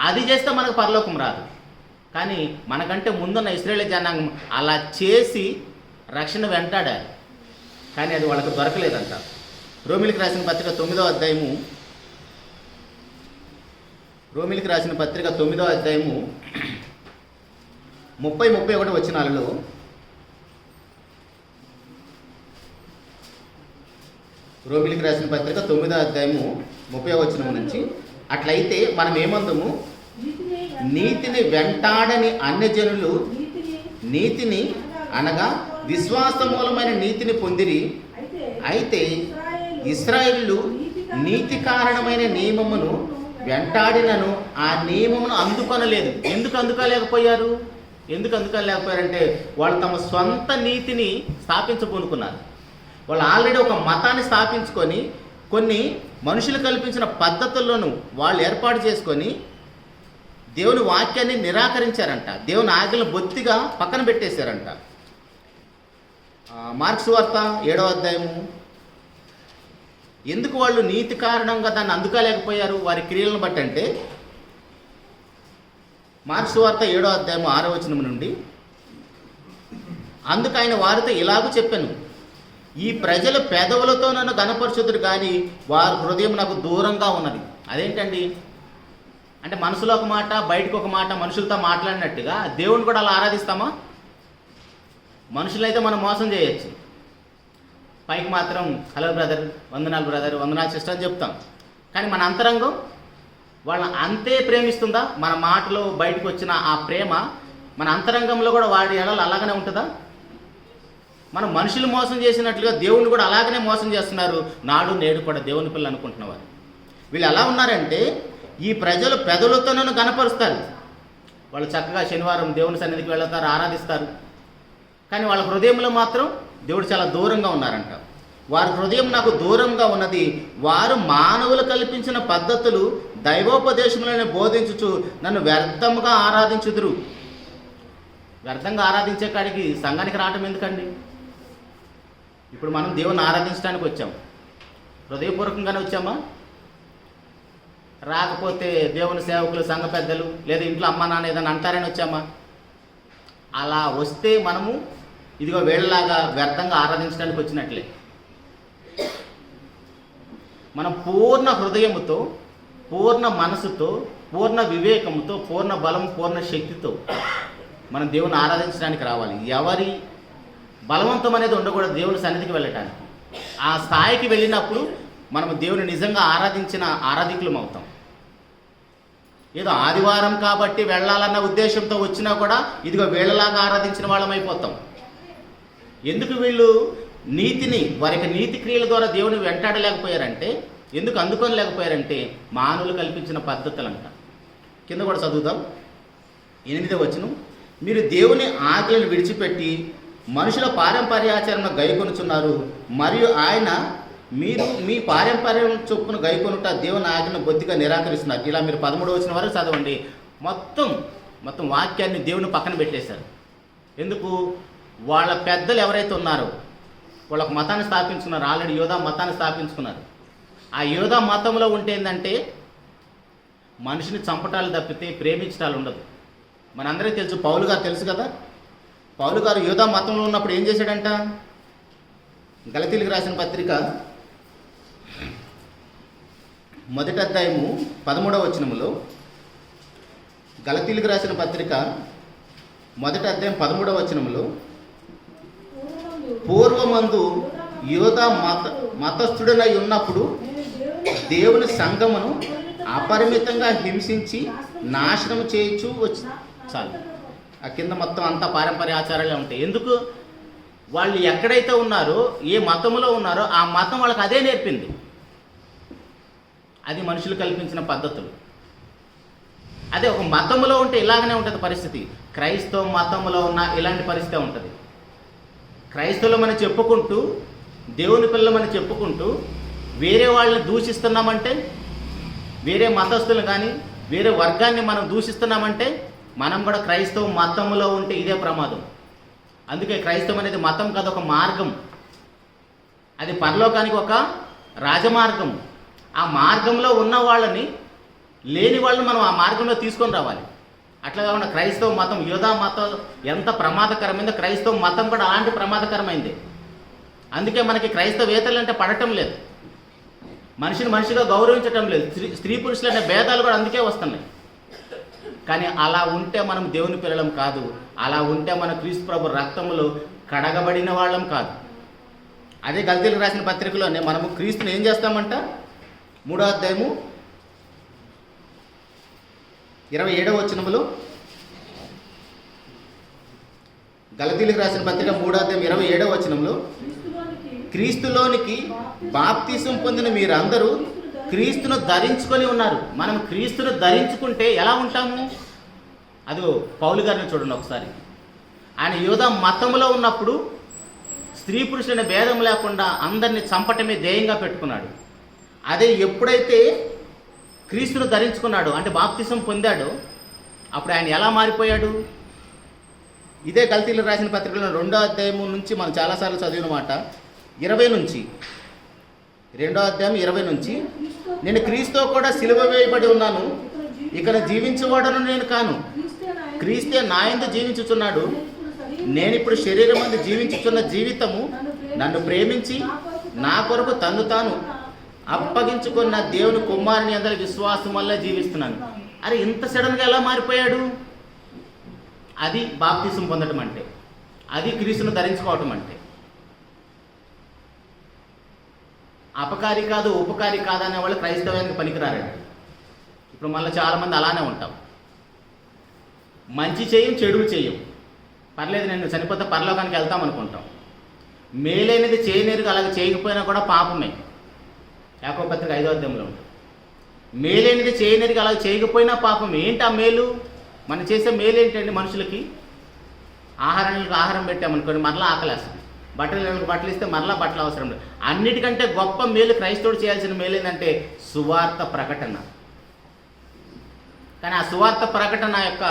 అది చేస్తే మనకు పరలోకం రాదు. కానీ మనకంటే ముందున్న ఇశ్రాయేలు జనాంగం అలా చేసి రక్షణ వెంటాడారు, కానీ అది వాళ్ళకి దొరకలేదంట. రోమిలికి రాసిన పత్రిక 9వ అధ్యాయము 30-31 వచనాలలో రోమిలికి రాసిన పత్రిక 9వ అధ్యాయము 30వ వచనం నుంచి, అట్లయితే మనం ఏమందుము, నీతిని వెంటాడని అన్యజనులు నీతిని అనగా విశ్వాస మూలమైన నీతిని పొందిరి. అయితే ఇశ్రాయేలు నీతి కారణమైన నియమమును వెంటాడినను ఆ నియమమును అందుకొనలేదు. ఎందుకు అందుకోలేకపోయారంటే వాళ్ళు తమ సొంత నీతిని స్థాపించబోనుకున్నారు. వాళ్ళు ఆల్రెడీ ఒక మతాన్ని స్థాపించుకొని కొన్ని మనుషులు కల్పించిన పద్ధతులను వాళ్ళు ఏర్పాటు చేసుకొని దేవుని వాక్యాన్ని నిరాకరించారంట. దేవుని ఆజ్ఞలను బొత్తిగా పక్కన పెట్టేశారంట. మార్క్స్ వార్త 7వ అధ్యాయము, ఎందుకు వాళ్ళు నీతి కారణంగా దాన్ని అందుకోలేకపోయారు వారి క్రియలను బట్టి అంటే, మార్క్స్ వార్త 7వ అధ్యాయము 6వ వచనం నుండి, అందుకు ఆయన వారితో ఇలాగూ చెప్పాను, ఈ ప్రజలు పెదవులతో నన్ను ఘనపరచుదురు కానీ వారి హృదయం నాకు దూరంగా ఉన్నది. అదేంటండి అంటే మనసులో ఒక మాట బయటకు ఒక మాట మనుషులతో మాట్లాడినట్టుగా దేవుని కూడా అలా ఆరాధిస్తామా? మనుషులైతే మనం మోసం చేయొచ్చు, పైకి మాత్రం హలో బ్రదర్, వందనాలు బ్రదర్, వందనాలు సిస్టర్ అని చెప్తాం. కానీ మన అంతరంగం వాళ్ళని అంతే ప్రేమిస్తుందా? మన మాటలో బయటకు వచ్చిన ఆ ప్రేమ మన అంతరంగంలో కూడా వాడి ఎడలు అలాగనే ఉంటుందా? మనం మనుషులు మోసం చేసినట్లుగా దేవుణ్ణి కూడా అలాగనే మోసం చేస్తున్నారు. నాడు నేడు కూడా దేవుని పిల్లలు అనుకుంటున్నవారు. వీళ్ళు ఎలా ఉన్నారంటే, ఈ ప్రజలు పెదవులతో నన్ను గణపరుస్తారు. వాళ్ళు చక్కగా శనివారం దేవుని సన్నిధికి వెళతారు, ఆరాధిస్తారు. కానీ వాళ్ళ హృదయంలో మాత్రం దేవుడు చాలా దూరంగా ఉన్నారంట. వారి హృదయం నాకు దూరంగా ఉన్నది. వారు మానవులు కల్పించిన పద్ధతులు దైవోపదేశములను బోధించుచు నన్ను వ్యర్థంగా ఆరాధించుదురు. వ్యర్థంగా ఆరాధించే కాడికి సంఘానికి రావటం ఎందుకండి? ఇప్పుడు మనం దేవుని ఆరాధించడానికి వచ్చాం, హృదయపూర్వకంగానే వచ్చామా? రాకపోతే దేవుని సేవకులు, సంఘ పెద్దలు లేదా ఇంట్లో అమ్మ నాన్న ఏదైనా అంటారని వచ్చామా? అలా వస్తే మనము ఇదిగో వేళ్ళలాగా వ్యర్థంగా ఆరాధించడానికి వచ్చినట్లే. మనం పూర్ణ హృదయముతో, పూర్ణ మనసుతో, పూర్ణ వివేకముతో, పూర్ణ బలం, పూర్ణ శక్తితో మనం దేవుని ఆరాధించడానికి రావాలి. ఎవరి బలవంతం అనేది ఉండకూడదు దేవుని సన్నిధికి వెళ్ళటానికి. ఆ స్థాయికి వెళ్ళినప్పుడు మనం దేవుని నిజంగా ఆరాధించిన ఆరాధికులం అవుతాం. ఏదో ఆదివారం కాబట్టి వెళ్ళాలన్న ఉద్దేశంతో వచ్చినా కూడా ఇదిగో వీళ్ళలాగా ఆరాధించిన వాళ్ళం అయిపోతాం. ఎందుకు వీళ్ళు నీతిని, వారికి నీతి క్రియల ద్వారా దేవుని వెంటాడలేకపోయారంటే, ఎందుకు అందుకోలేకపోయారంటే మానవులు కల్పించిన పద్ధతులంట. కింద కూడా చదువుదాం, 8వ వచనం, మీరు దేవుని ఆజ్ఞలను విడిచిపెట్టి మనుషుల పారంపర్యాచరణ గైకొనుచున్నారు, మరియు ఆయన మీరు మీ పారంపర్యం చొప్పున గైకొనుట దేవుని ఆజ్ఞను బొత్తిగా నిరాకరిస్తున్నారు. ఇలా మీరు 13వ వచనం వరకు చదవండి. మొత్తం వాక్యాన్ని దేవుని పక్కన పెట్టేశారు. ఎందుకు? వాళ్ళ పెద్దలు ఎవరైతే ఉన్నారో వాళ్ళు ఒక మతాన్ని స్థాపించుకున్నారు. ఆల్రెడీ యోధా మతాన్ని స్థాపించుకున్నారు. ఆ యోధా మతంలో ఉంటే ఏంటంటే మనిషిని చంపటాలు తప్పితే ప్రేమించటాలు ఉండదు. మనందరికీ తెలుసు, పౌలు గారు తెలుసు కదా. పౌలు గారు యోధా మతంలో ఉన్నప్పుడు ఏం చేశాడంట? గలతీయులకు రాసిన పత్రిక 1వ అధ్యాయము 13వ వచనములో, గలతీయులకు రాసిన పత్రిక 1వ అధ్యాయం 13వ వచనములో, పూర్వమందు యోధా మతస్థుడనై ఉన్నప్పుడు దేవుని సంఘమును అపరిమితంగా హింసించి నాశనం చేయొచ్చు వచ్చి చాలు. ఆ కింద మొత్తం అంతా పారంపర్య ఆచారాలే ఉంటాయి. ఎందుకు? వాళ్ళు ఎక్కడైతే ఉన్నారో, ఏ మతంలో ఉన్నారో ఆ మతం వాళ్ళకి అదే నేర్పింది. అది మనుషులు కల్పించిన పద్ధతులు. అదే ఒక మతంలో ఉంటే ఇలాగనే ఉంటుంది పరిస్థితి. క్రైస్తవ మతంలో ఉన్న ఇలాంటి పరిస్థితి ఉంటుంది. క్రైస్తవులమని చెప్పుకుంటూ, దేవుని పిల్లమని చెప్పుకుంటూ వేరే వాళ్ళని దూషిస్తున్నామంటే, వేరే మతస్థులు కానీ వేరే వర్గాన్ని మనం దూషిస్తున్నామంటే మనం కూడా క్రైస్తవ మతంలో ఉంటే ఇదే ప్రమాదం. అందుకే క్రైస్తవం అనేది మతం కాదు, ఒక మార్గం. అది పరలోకానికి ఒక రాజమార్గం. ఆ మార్గంలో ఉన్న వాళ్ళని, లేని వాళ్ళని మనం ఆ మార్గంలో తీసుకొని రావాలి. అట్లా కాకుండా క్రైస్తవ మతం, యూదా మతం ఎంత ప్రమాదకరమైందో క్రైస్తవ మతం కూడా అలాంటి ప్రమాదకరమైంది. అందుకే మనకి క్రైస్తవేతలు అంటే పడటం లేదు, మనిషిని మనిషిగా గౌరవించటం లేదు, స్త్రీ పురుషులు అనే భేదాలు కూడా అందుకే వస్తున్నాయి. కానీ అలా ఉంటే మనం దేవుని పిల్లలం కాదు, అలా ఉంటే మన క్రీస్తు ప్రభు రక్తములో కడగబడిన వాళ్ళం కాదు. అదే గల్తీలకు రాసిన పత్రికలోనే మనము క్రీస్తుని ఏం చేస్తామంట, 3వ అధ్యాయము 27వ వచనములో, గలతీలకు రాసిన పత్రిక 3వ అధ్యాయం 27వ వచనంలో, క్రీస్తులోనికి బాప్తిసం పొందిన మీరందరూ క్రీస్తును ధరించుకొని ఉన్నారు. మనం క్రీస్తును ధరించుకుంటే ఎలా ఉంటాము? అదో పౌలు గారిని చూడండి ఒకసారి. ఆయన యూదా మతంలో ఉన్నప్పుడు స్త్రీ పురుషులనే భేదం లేకుండా అందరినీ చంపటమే ధ్యేయంగా పెట్టుకున్నాడు. అదే ఎప్పుడైతే క్రీస్తును ధరించుకున్నాడు, అంటే బాప్తిసం పొందాడు, అప్పుడు ఆయన ఎలా మారిపోయాడు? ఇదే గల్తీలకు రాసిన పత్రికలో 2వ అధ్యాయం నుంచి మనం చాలాసార్లు చదివిన మాట, 20 నుంచి, 2వ అధ్యాయం 20 నుంచి, నేను క్రీస్తుతో కూడా సిలువ వేయబడి ఉన్నాను, ఇక జీవించేవాడను నేను కాను, క్రీస్తే నా యందు జీవించుచున్నాడు, నేను ఇప్పుడు శరీరం అందు జీవించుచున్న జీవితము నన్ను ప్రేమించి నా కొరకు తన్ను తాను అప్పగించుకున్న దేవుని కుమారుని అందరి విశ్వాసం వల్ల జీవిస్తున్నాను. అరే ఇంత సడన్గా ఎలా మారిపోయాడు? అది బాప్తిసం పొందడం అంటే, అది క్రీస్తును ధరించుకోవటం అంటే. అపకారి కాదు, ఉపకారి కాదనే వాళ్ళు క్రైస్తవానికి పనికిరారండి. ఇప్పుడు మళ్ళీ చాలామంది అలానే ఉంటాం, మంచి చేయం చెడు చేయం, పర్లేదు నేను చనిపోతే పరలోకానికి వెళ్తాం అనుకుంటాం. మేలైనది చేయనేరుగా అలాగే చేయకపోయినా కూడా పాపమే. యాకోబు పత్రిక 5వ అధ్యాయంలో ఉంటుంది. మేలైనది చేయనేరుగా అలాగే చేయకపోయినా పాపం. ఏంటి ఆ మేలు? మనం చేసే మేలు ఏంటండి? మనుషులకి ఆహారానికి ఆహారం పెట్టామనుకోండి, మరలా ఆకలేస్తుంది. బట్టలకు బట్టలు ఇస్తే మరలా బట్టలు అవసరం లేదు. అన్నిటికంటే గొప్ప మేలు క్రైస్తవుడు చేయాల్సిన మేలు ఏంటంటే సువార్త ప్రకటన. కానీ ఆ సువార్త ప్రకటన యొక్క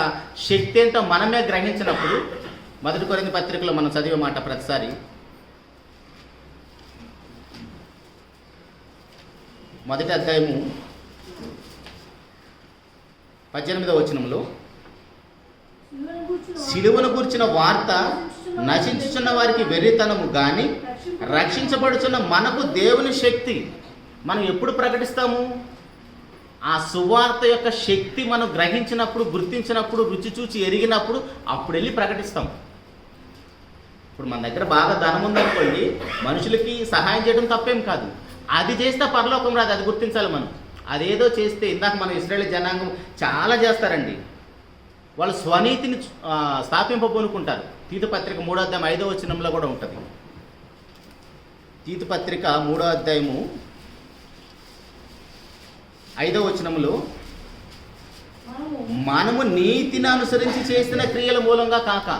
శక్తి ఏంటో మనమే గ్రహించినప్పుడు, 1 కొరింథీ పత్రికలో మనం చదివే మాట ప్రతిసారి, 1వ అధ్యాయము 18వ వచనంలో, సిలువను గూర్చిన వార్త నశించుచున్న వారికి వెర్రితనము కానీ రక్షించబడుచున్న మనకు దేవుని శక్తి. మనం ఎప్పుడు ప్రకటిస్తాము? ఆ సువార్త యొక్క శక్తి మనం గ్రహించినప్పుడు, గుర్తించినప్పుడు, రుచి చూచి ఎరిగినప్పుడు అప్పుడు వెళ్ళి ప్రకటిస్తాం. ఇప్పుడు మన దగ్గర బాగా ధనం ఉందనుకోండి, మనుషులకి సహాయం చేయడం తప్పేం కాదు, అది చేస్తే పరలోకం రాదు, అది గుర్తించాలి మనం. అదేదో చేస్తే, ఇందాక మన ఇశ్రాయేలు జనాంగం చాలా చేస్తారండి, వాళ్ళు స్వనీతిని స్థాపింపబోనుకుంటారు. తీతు పత్రిక 3వ అధ్యాయం 5వ వచనంలో కూడా ఉంటుంది. తీతు పత్రిక 3వ అధ్యాయము 5వ వచనంలో, మనము నీతిని అనుసరించి చేసిన క్రియల మూలంగా కాక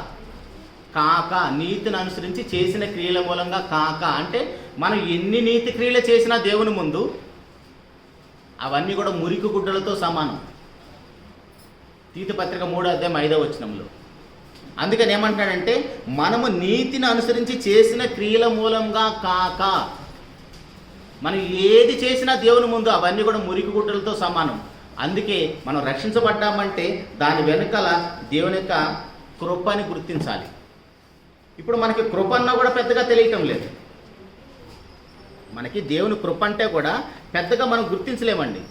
నీతిని అనుసరించి చేసిన క్రియల మూలంగా కాక అంటే మనం ఎన్ని నీతి క్రియలు చేసినా దేవుని ముందు అవన్నీ కూడా మురికి గుడ్డలతో సమానం. తీతు పత్రిక 3వ అధ్యాయం 5వ వచనంలో. అందుకని ఏమంటాడంటే, మనము నీతిని అనుసరించి చేసిన క్రియల మూలంగా కాక, మనం ఏది చేసినా దేవుని ముందు అవన్నీ కూడా మురికి గుడ్డలతో సమానం. అందుకే మనం రక్షించబడ్డామంటే దాని వెనుకల దేవుని యొక్క కృపని గుర్తించాలి. ఇప్పుడు మనకి కృప అన్నా కూడా పెద్దగా తెలియటం లేదు. మనకి దేవుని కృప అంటే కూడా పెద్దగా మనం గుర్తించలేమండి.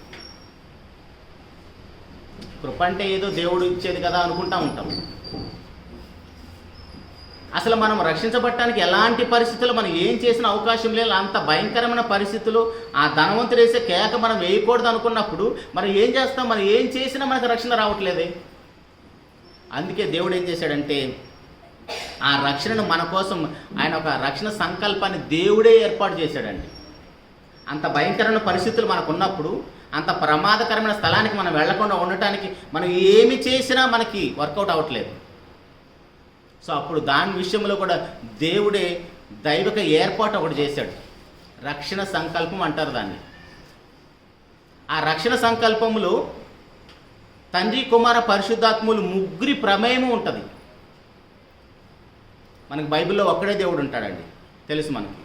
కృప అంటే ఏదో దేవుడు ఇచ్చేది కదా అనుకుంటా ఉంటాం. అసలు మనం రక్షించబడటానికి ఎలాంటి పరిస్థితుల్లో మనం ఏం చేసిన అవకాశం లేదు. అంత భయంకరమైన పరిస్థితులు, ఆ ధనవంతుడు వేసే కేక మనం వేయకూడదు అనుకున్నప్పుడు మనం ఏం చేస్తాం? మనం ఏం చేసినా మనకు రక్షణ రావట్లేదే. అందుకే దేవుడు ఏం చేశాడంటే, ఆ రక్షణను మన కోసం ఆయన ఒక రక్షణ సంకల్పాన్ని దేవుడే ఏర్పాటు చేశాడండి. అంత భయంకరమైన పరిస్థితులు మనకు ఉన్నప్పుడు, అంత ప్రమాదకరమైన స్థలానికి మనం వెళ్లకుండా ఉండటానికి మనం ఏమి చేసినా మనకి వర్కౌట్ అవ్వట్లేదు. సో అప్పుడు దాని విషయంలో కూడా దేవుడే దైవిక ఏర్పాటు ఒకటి చేశాడు. రక్షణ సంకల్పం అంటారు దాన్ని. ఆ రక్షణ సంకల్పంలో తండ్రి, కుమార, పరిశుద్ధాత్ములు ముగ్గురి ప్రమేయము ఉంటుంది. మనకి బైబిల్లో ఒక్కడే దేవుడు ఉంటాడండి, తెలుసు మనకి.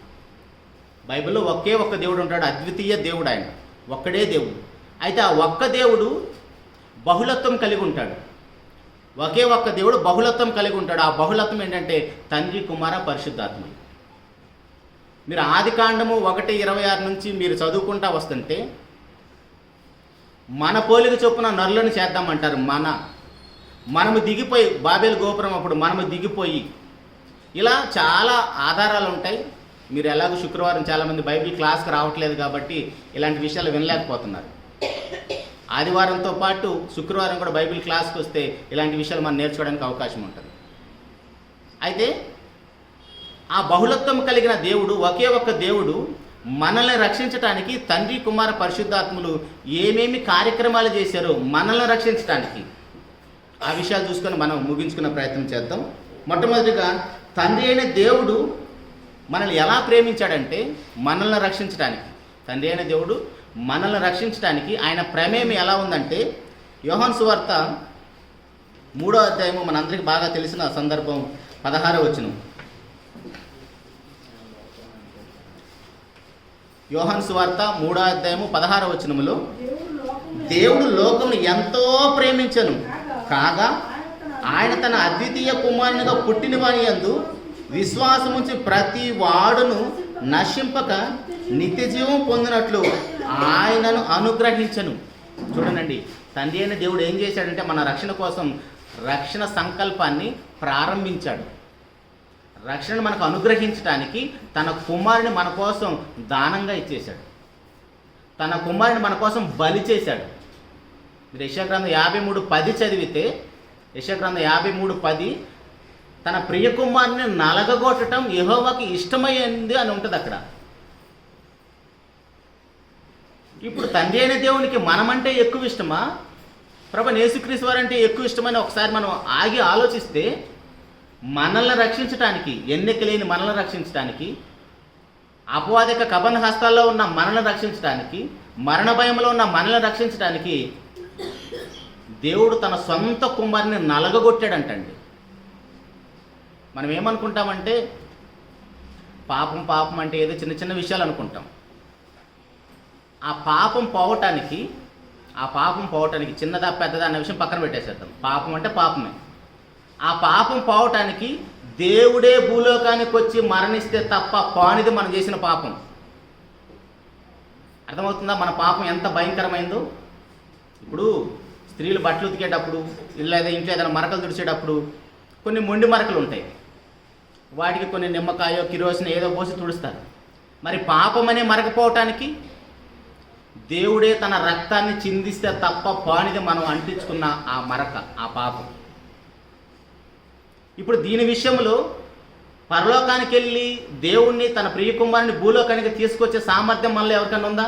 బైబిల్లో ఒకే ఒక్క దేవుడు ఉంటాడు, అద్వితీయ దేవుడు, ఆయన ఒక్కడే దేవుడు. అయితే ఆ ఒక్క దేవుడు బహుళత్వం కలిగి ఉంటాడు. ఒకే ఒక్క దేవుడు బహుళత్వం కలిగి ఉంటాడు. ఆ బహుళత్వం ఏంటంటే తండ్రి, కుమార, పరిశుద్ధాత్ములు. మీరు ఆదికాండము 1:26 నుంచి మీరు చదువుకుంటా వస్తుంటే, మన పోలిక చొప్పున నరులను చేద్దామంటారు. మనము దిగిపోయి, బాబేలు గోపురం అప్పుడు మనము దిగిపోయి, ఇలా చాలా ఆధారాలు ఉంటాయి. మీరు ఎలాగో శుక్రవారం చాలామంది బైబిల్ క్లాస్కి రావట్లేదు కాబట్టి ఇలాంటి విషయాలు వినలేకపోతున్నారు. ఆదివారంతో పాటు శుక్రవారం కూడా బైబిల్ క్లాస్కి వస్తే ఇలాంటి విషయాలు మనం నేర్చుకోవడానికి అవకాశం ఉంటుంది. అయితే ఆ బహుళత్వం కలిగిన దేవుడు, ఒకే ఒక్క దేవుడు మనల్ని రక్షించడానికి తండ్రి, కుమార, పరిశుద్ధాత్ములు ఏమేమి కార్యక్రమాలు చేశారో మనల్ని రక్షించడానికి, ఆ విషయాలు చూసుకొని మనం ముగించుకునే ప్రయత్నం చేద్దాం. మొట్టమొదటిగా తండ్రి అయిన దేవుడు మనల్ని ఎలా ప్రేమించాడంటే మనల్ని రక్షించడానికి. తండ్రి అయిన దేవుడు మనల్ని రక్షించడానికి ఆయన ప్రమేయం ఎలా ఉందంటే, యోహాను సువార్త 3వ అధ్యాయము, మనందరికీ బాగా తెలిసిన సందర్భం, 16వ వచనం. యోహాను సువార్త 3వ అధ్యాయము 16వ వచనములో, దేవుడు లోకమును ఎంతో ప్రేమించెను కాగా ఆయన తన అద్వితీయ కుమారునిగా పుట్టిన వాని యందు విశ్వాసముంచి ప్రతి వాడును నశింపక నిత్యజీవం పొందినట్లు ఆయనను అనుగ్రహించను. చూడండి, తండ్రి అయిన దేవుడు ఏం చేశాడంటే మన రక్షణ కోసం రక్షణ సంకల్పాన్ని ప్రారంభించాడు. రక్షణను మనకు అనుగ్రహించడానికి తన కుమారుని మన కోసం దానంగా ఇచ్చేశాడు. తన కుమారుని మన కోసం బలి చేశాడు. మీరు యెషయా గ్రంథం 53:10 చదివితే, యెషయా గ్రంథం 53:10, తన ప్రియ కుమారుని నలగగొట్టడం యెహోవాకి ఇష్టమైంది అని ఉంటుంది అక్కడ. ఇప్పుడు తండ్రి అయిన దేవునికి మనమంటే ఎక్కువ ఇష్టమా, ప్రభువైన యేసుక్రీస్తు వారంటే ఎక్కువ ఇష్టమని ఒకసారి మనం ఆగి ఆలోచిస్తే, మనల్ని రక్షించడానికి, ఎన్నిక లేని మనల్ని రక్షించడానికి, అపవాదిక కబంధ హస్తాల్లో ఉన్న మనల్ని రక్షించడానికి, మరణ భయంలో ఉన్న మనల్ని రక్షించడానికి దేవుడు తన సొంత కుమారుని నలగగొట్టాడంటండి. మనం ఏమనుకుంటామంటే, పాపం పాపం అంటే ఏదో చిన్న చిన్న విషయాలు అనుకుంటాం. ఆ పాపం పోవటానికి చిన్నదా పెద్దదా అన్న విషయం పక్కన పెట్టేసేద్దాం. పాపం అంటే పాపమే. ఆ పాపం పోవటానికి దేవుడే భూలోకానికి వచ్చి మరణిస్తే తప్ప పానిది మనం చేసిన పాపం. అర్థమవుతుందా మన పాపం ఎంత భయంకరమైందో? ఇప్పుడు స్త్రీలు బట్టలు ఉతికేటప్పుడు, లేదా ఇంట్లో ఏదైనా మరకలు తుడిచేటప్పుడు కొన్ని మొండి మరకలు ఉంటాయి. వాటికి కొన్ని నిమ్మకాయో కిరోసిన్ ఏదో పోసి తుడుస్తారు. మరి పాపం అనే మరకపోవటానికి దేవుడే తన రక్తాన్ని చిందిస్తే తప్ప పానిది మనం అంటించుకున్న ఆ మరక, ఆ పాపం. ఇప్పుడు దీని విషయంలో పరలోకానికి వెళ్ళి దేవుణ్ణి, తన ప్రియ కుమారుని భూలోకానికి తీసుకొచ్చే సామర్థ్యం మనలో ఎవరికైనా ఉందా?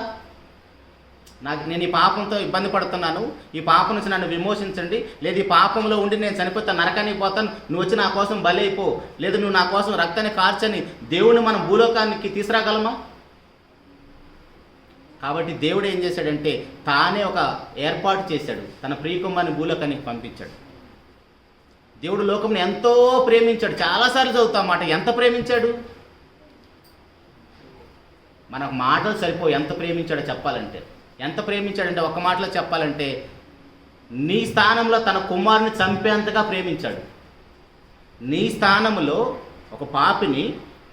నేను ఈ పాపంతో ఇబ్బంది పడుతున్నాను, ఈ పాపం నుంచి నన్ను విమోచించండి, లేదు ఈ పాపంలో ఉండి నేను చనిపోతాను, నరకానికి పోతాను, నువ్వు వచ్చి నా కోసం బలి అయిపో, లేదు నువ్వు నా కోసం రక్తాన్ని కార్చని దేవుణ్ణి మనం భూలోకానికి తీసుకురాగలమా? కాబట్టి దేవుడు ఏం చేశాడంటే తానే ఒక ఏర్పాటు చేశాడు, తన ప్రియ కుమారుని భూలోకానికి పంపించాడు. దేవుడు లోకంని ఎంతో ప్రేమించాడు. చాలాసార్లు చదువుతాం మాట, ఎంత ప్రేమించాడు. మనకు మాటలు సరిపోయి ఎంత ప్రేమించాడో చెప్పాలంటే. ఎంత ప్రేమించాడంటే ఒక్క మాటలో చెప్పాలంటే, నీ స్థానంలో తన కుమారుని చంపేంతగా ప్రేమించాడు. నీ స్థానంలో ఒక పాపిని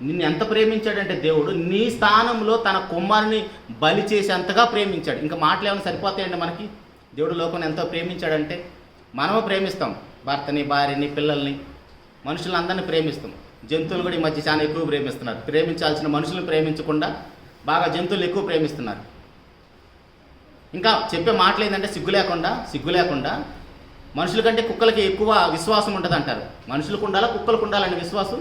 నిన్ను ఎంత ప్రేమించాడంటే దేవుడు నీ స్థానంలో తన కుమారుని బలి చేసేంతగా ప్రేమించాడు. ఇంకా మాటలు ఏమైనా సరిపోతాయండి మనకి? దేవుడు లోకం ఎంతో ప్రేమించాడంటే మనము ప్రేమిస్తాం, భర్తని, భార్యని, పిల్లల్ని, మనుషులందరినీ ప్రేమిస్తాం. జంతువులు కూడా ఈ మధ్య చాలా ఎక్కువ ప్రేమిస్తున్నారు. ప్రేమించాల్సిన మనుషులను ప్రేమించకుండా బాగా జంతువులు ఎక్కువ ప్రేమిస్తున్నారు. ఇంకా చెప్పే మాటలు ఏంటంటే సిగ్గు లేకుండా మనుషుల కంటే కుక్కలకి ఎక్కువ విశ్వాసం ఉంటుంది అంటారు. మనుషులకు ఉండాలా, కుక్కలకు ఉండాలండి విశ్వాసం?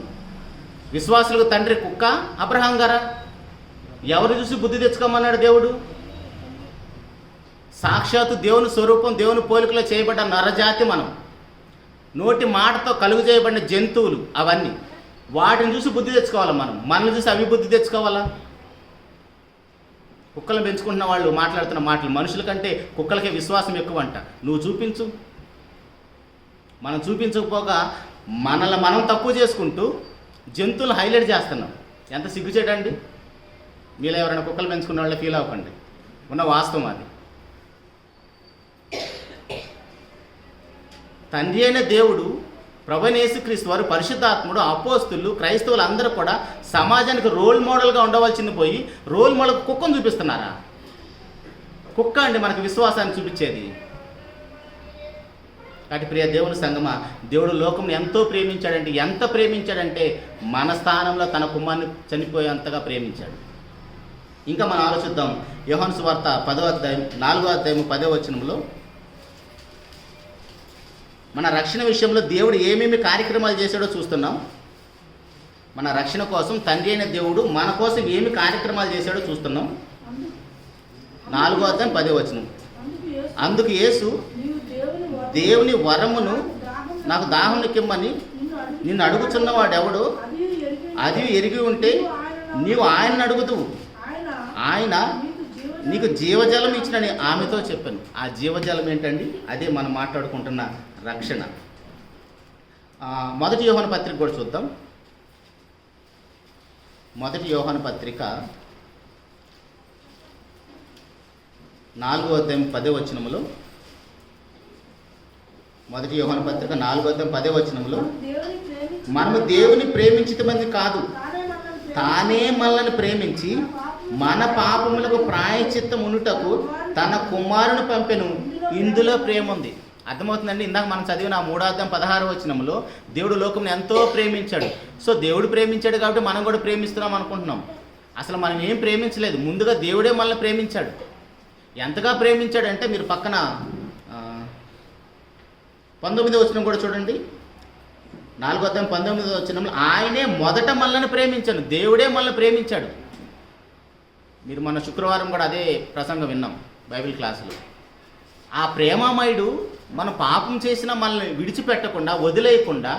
విశ్వాసులకు తండ్రి కుక్క అబ్రహాం గారా? ఎవరు చూసి బుద్ధి తెచ్చుకోమన్నాడు దేవుడు? సాక్షాత్తు దేవుని స్వరూపం, దేవుని పోలికలో చేయబడ్డ నరజాతి మనం. నోటి మాటతో కలుగు చేయబడిన జంతువులు అవన్నీ. వాటిని చూసి బుద్ధి తెచ్చుకోవాలా మనం? మనల్ని చూసి అవి బుద్ధి తెచ్చుకోవాలా? కుక్కలు పెంచుకుంటున్న వాళ్ళు మాట్లాడుతున్న మాటలు మనుషుల కంటే కుక్కలకే విశ్వాసం ఎక్కువ అంట. నువ్వు చూపించు. మనం చూపించకపోగా మనల్ని మనం తక్కువ చేసుకుంటూ జంతువులు హైలైట్ చేస్తున్నాం. ఎంత సిగ్గుచేటండి. మీలో ఎవరైనా కుక్కలు పెంచుకున్న వాళ్ళే ఫీల్ అవ్వకండి, ఉన్న వాస్తవం అది. తండ్రి అయిన దేవుడు, ప్రభువైన యేసుక్రీస్తు వారు, పరిశుద్ధాత్ముడు, అపోస్తులు, క్రైస్తవులు అందరూ కూడా సమాజానికి రోల్ మోడల్గా ఉండవలసింది పోయి రోల్ మోడల్ కుక్కను చూపిస్తున్నారా? కుక్క అండి మనకు విశ్వాసాన్ని చూపించేది. కాబట్టి ప్రియ దేవుని సంగమా, దేవుడు లోకంను ఎంతో ప్రేమించాడంటే, ఎంత ప్రేమించాడంటే మన స్థానంలో తన కుమారుని చనిపోయేంతగా ప్రేమించాడు. ఇంకా మనం ఆలోచిద్దాం. యోహాను సువార్త 10వ అధ్యాయం 4వ అధ్యాయం 10వ వచనంలో మన రక్షణ విషయంలో దేవుడు ఏమేమి కార్యక్రమాలు చేశాడో చూస్తున్నాం. మన రక్షణ కోసం తండ్రి అయిన దేవుడు మన కోసం ఏమి కార్యక్రమాలు చేశాడో చూస్తున్నాం. 4వ అధ్యాయం 10వ వచనం. అందుకు యేసు, దేవుని వరమును నాకు దాహమునికిమ్మని నిన్ను అడుగుచున్నవాడెవడో అది ఎరిగి ఉంటే నీవు ఆయన్ని అడుగుతువు, ఆయన నీకు జీవజలం ఇచ్చినని ఆమెతో చెప్పాను. ఆ జీవజలం ఏంటండి? అదే మనం మాట్లాడుకుంటున్న రక్షణ. మొదటి యోహాను పత్రిక కూడా చూద్దాం. మొదటి యోహాను పత్రిక 4వ అధ్యాయం 10వ వచనములో, మొదటి యోహాను పత్రిక 4వ అధ్యాయం 10వ వచనములో, మనము దేవుని ప్రేమించటమంది కాదు, తానే మనల్ని ప్రేమించి మన పాపములకు ప్రాయశ్చిత్తం ఉనుటకు తన కుమారుని పంపెను, ఇందులో ప్రేమ ఉంది. అర్థమవుతుందండి? ఇందాక మనం చదివిన 3వ అధ్యాయం 16వ వచనంలో దేవుడు లోకంని ఎంతో ప్రేమించాడు. సో దేవుడు ప్రేమించాడు కాబట్టి మనం కూడా ప్రేమిస్తున్నాం అనుకుంటున్నాం. అసలు మనం ఏం ప్రేమించలేదు, ముందుగా దేవుడే మనల్ని ప్రేమించాడు. ఎంతగా ప్రేమించాడంటే మీరు పక్కన 19వ వచనం కూడా చూడండి. 4వ అధ్యాయం 19వ వచనంలో ఆయనే మొదట మనల్ని ప్రేమించాడు, దేవుడే మనల్ని ప్రేమించాడు. మీరు మొన్న శుక్రవారం కూడా అదే ప్రసంగం విన్నాం బైబిల్ క్లాసులో. ఆ ప్రేమామయుడు మనం పాపం చేసినా మనల్ని విడిచిపెట్టకుండా, వదిలేయకుండా,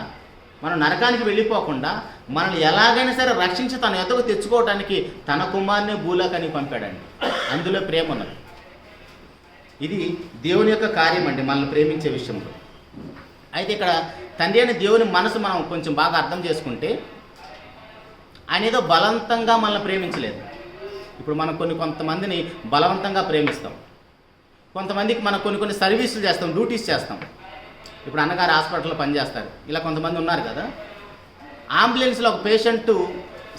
మనం నరకానికి వెళ్ళిపోకుండా మనల్ని ఎలాగైనా సరే రక్షించి తన ఎద్దకు తెచ్చుకోవడానికి తన కుమారుని భూలోకానికి పంపాడండి. అందులో ప్రేమ ఉన్నది. ఇది దేవుని యొక్క కార్యం అండి మనల్ని ప్రేమించే విషయంలో. అయితే ఇక్కడ తండ్రి అయిన దేవుని మనసు మనం కొంచెం బాగా అర్థం చేసుకుంటే, ఆయన ఏదో బలవంతంగా మనల్ని ప్రేమించలేదు. ఇప్పుడు మనం కొంతమందిని బలవంతంగా ప్రేమిస్తాం. కొంతమందికి మనం కొన్ని సర్వీసులు చేస్తాం, డ్యూటీస్ చేస్తాం. ఇప్పుడు అన్నగారు హాస్పిటల్లో పనిచేస్తారు. ఇలా కొంతమంది ఉన్నారు కదా. అంబులెన్స్లో ఒక పేషెంట్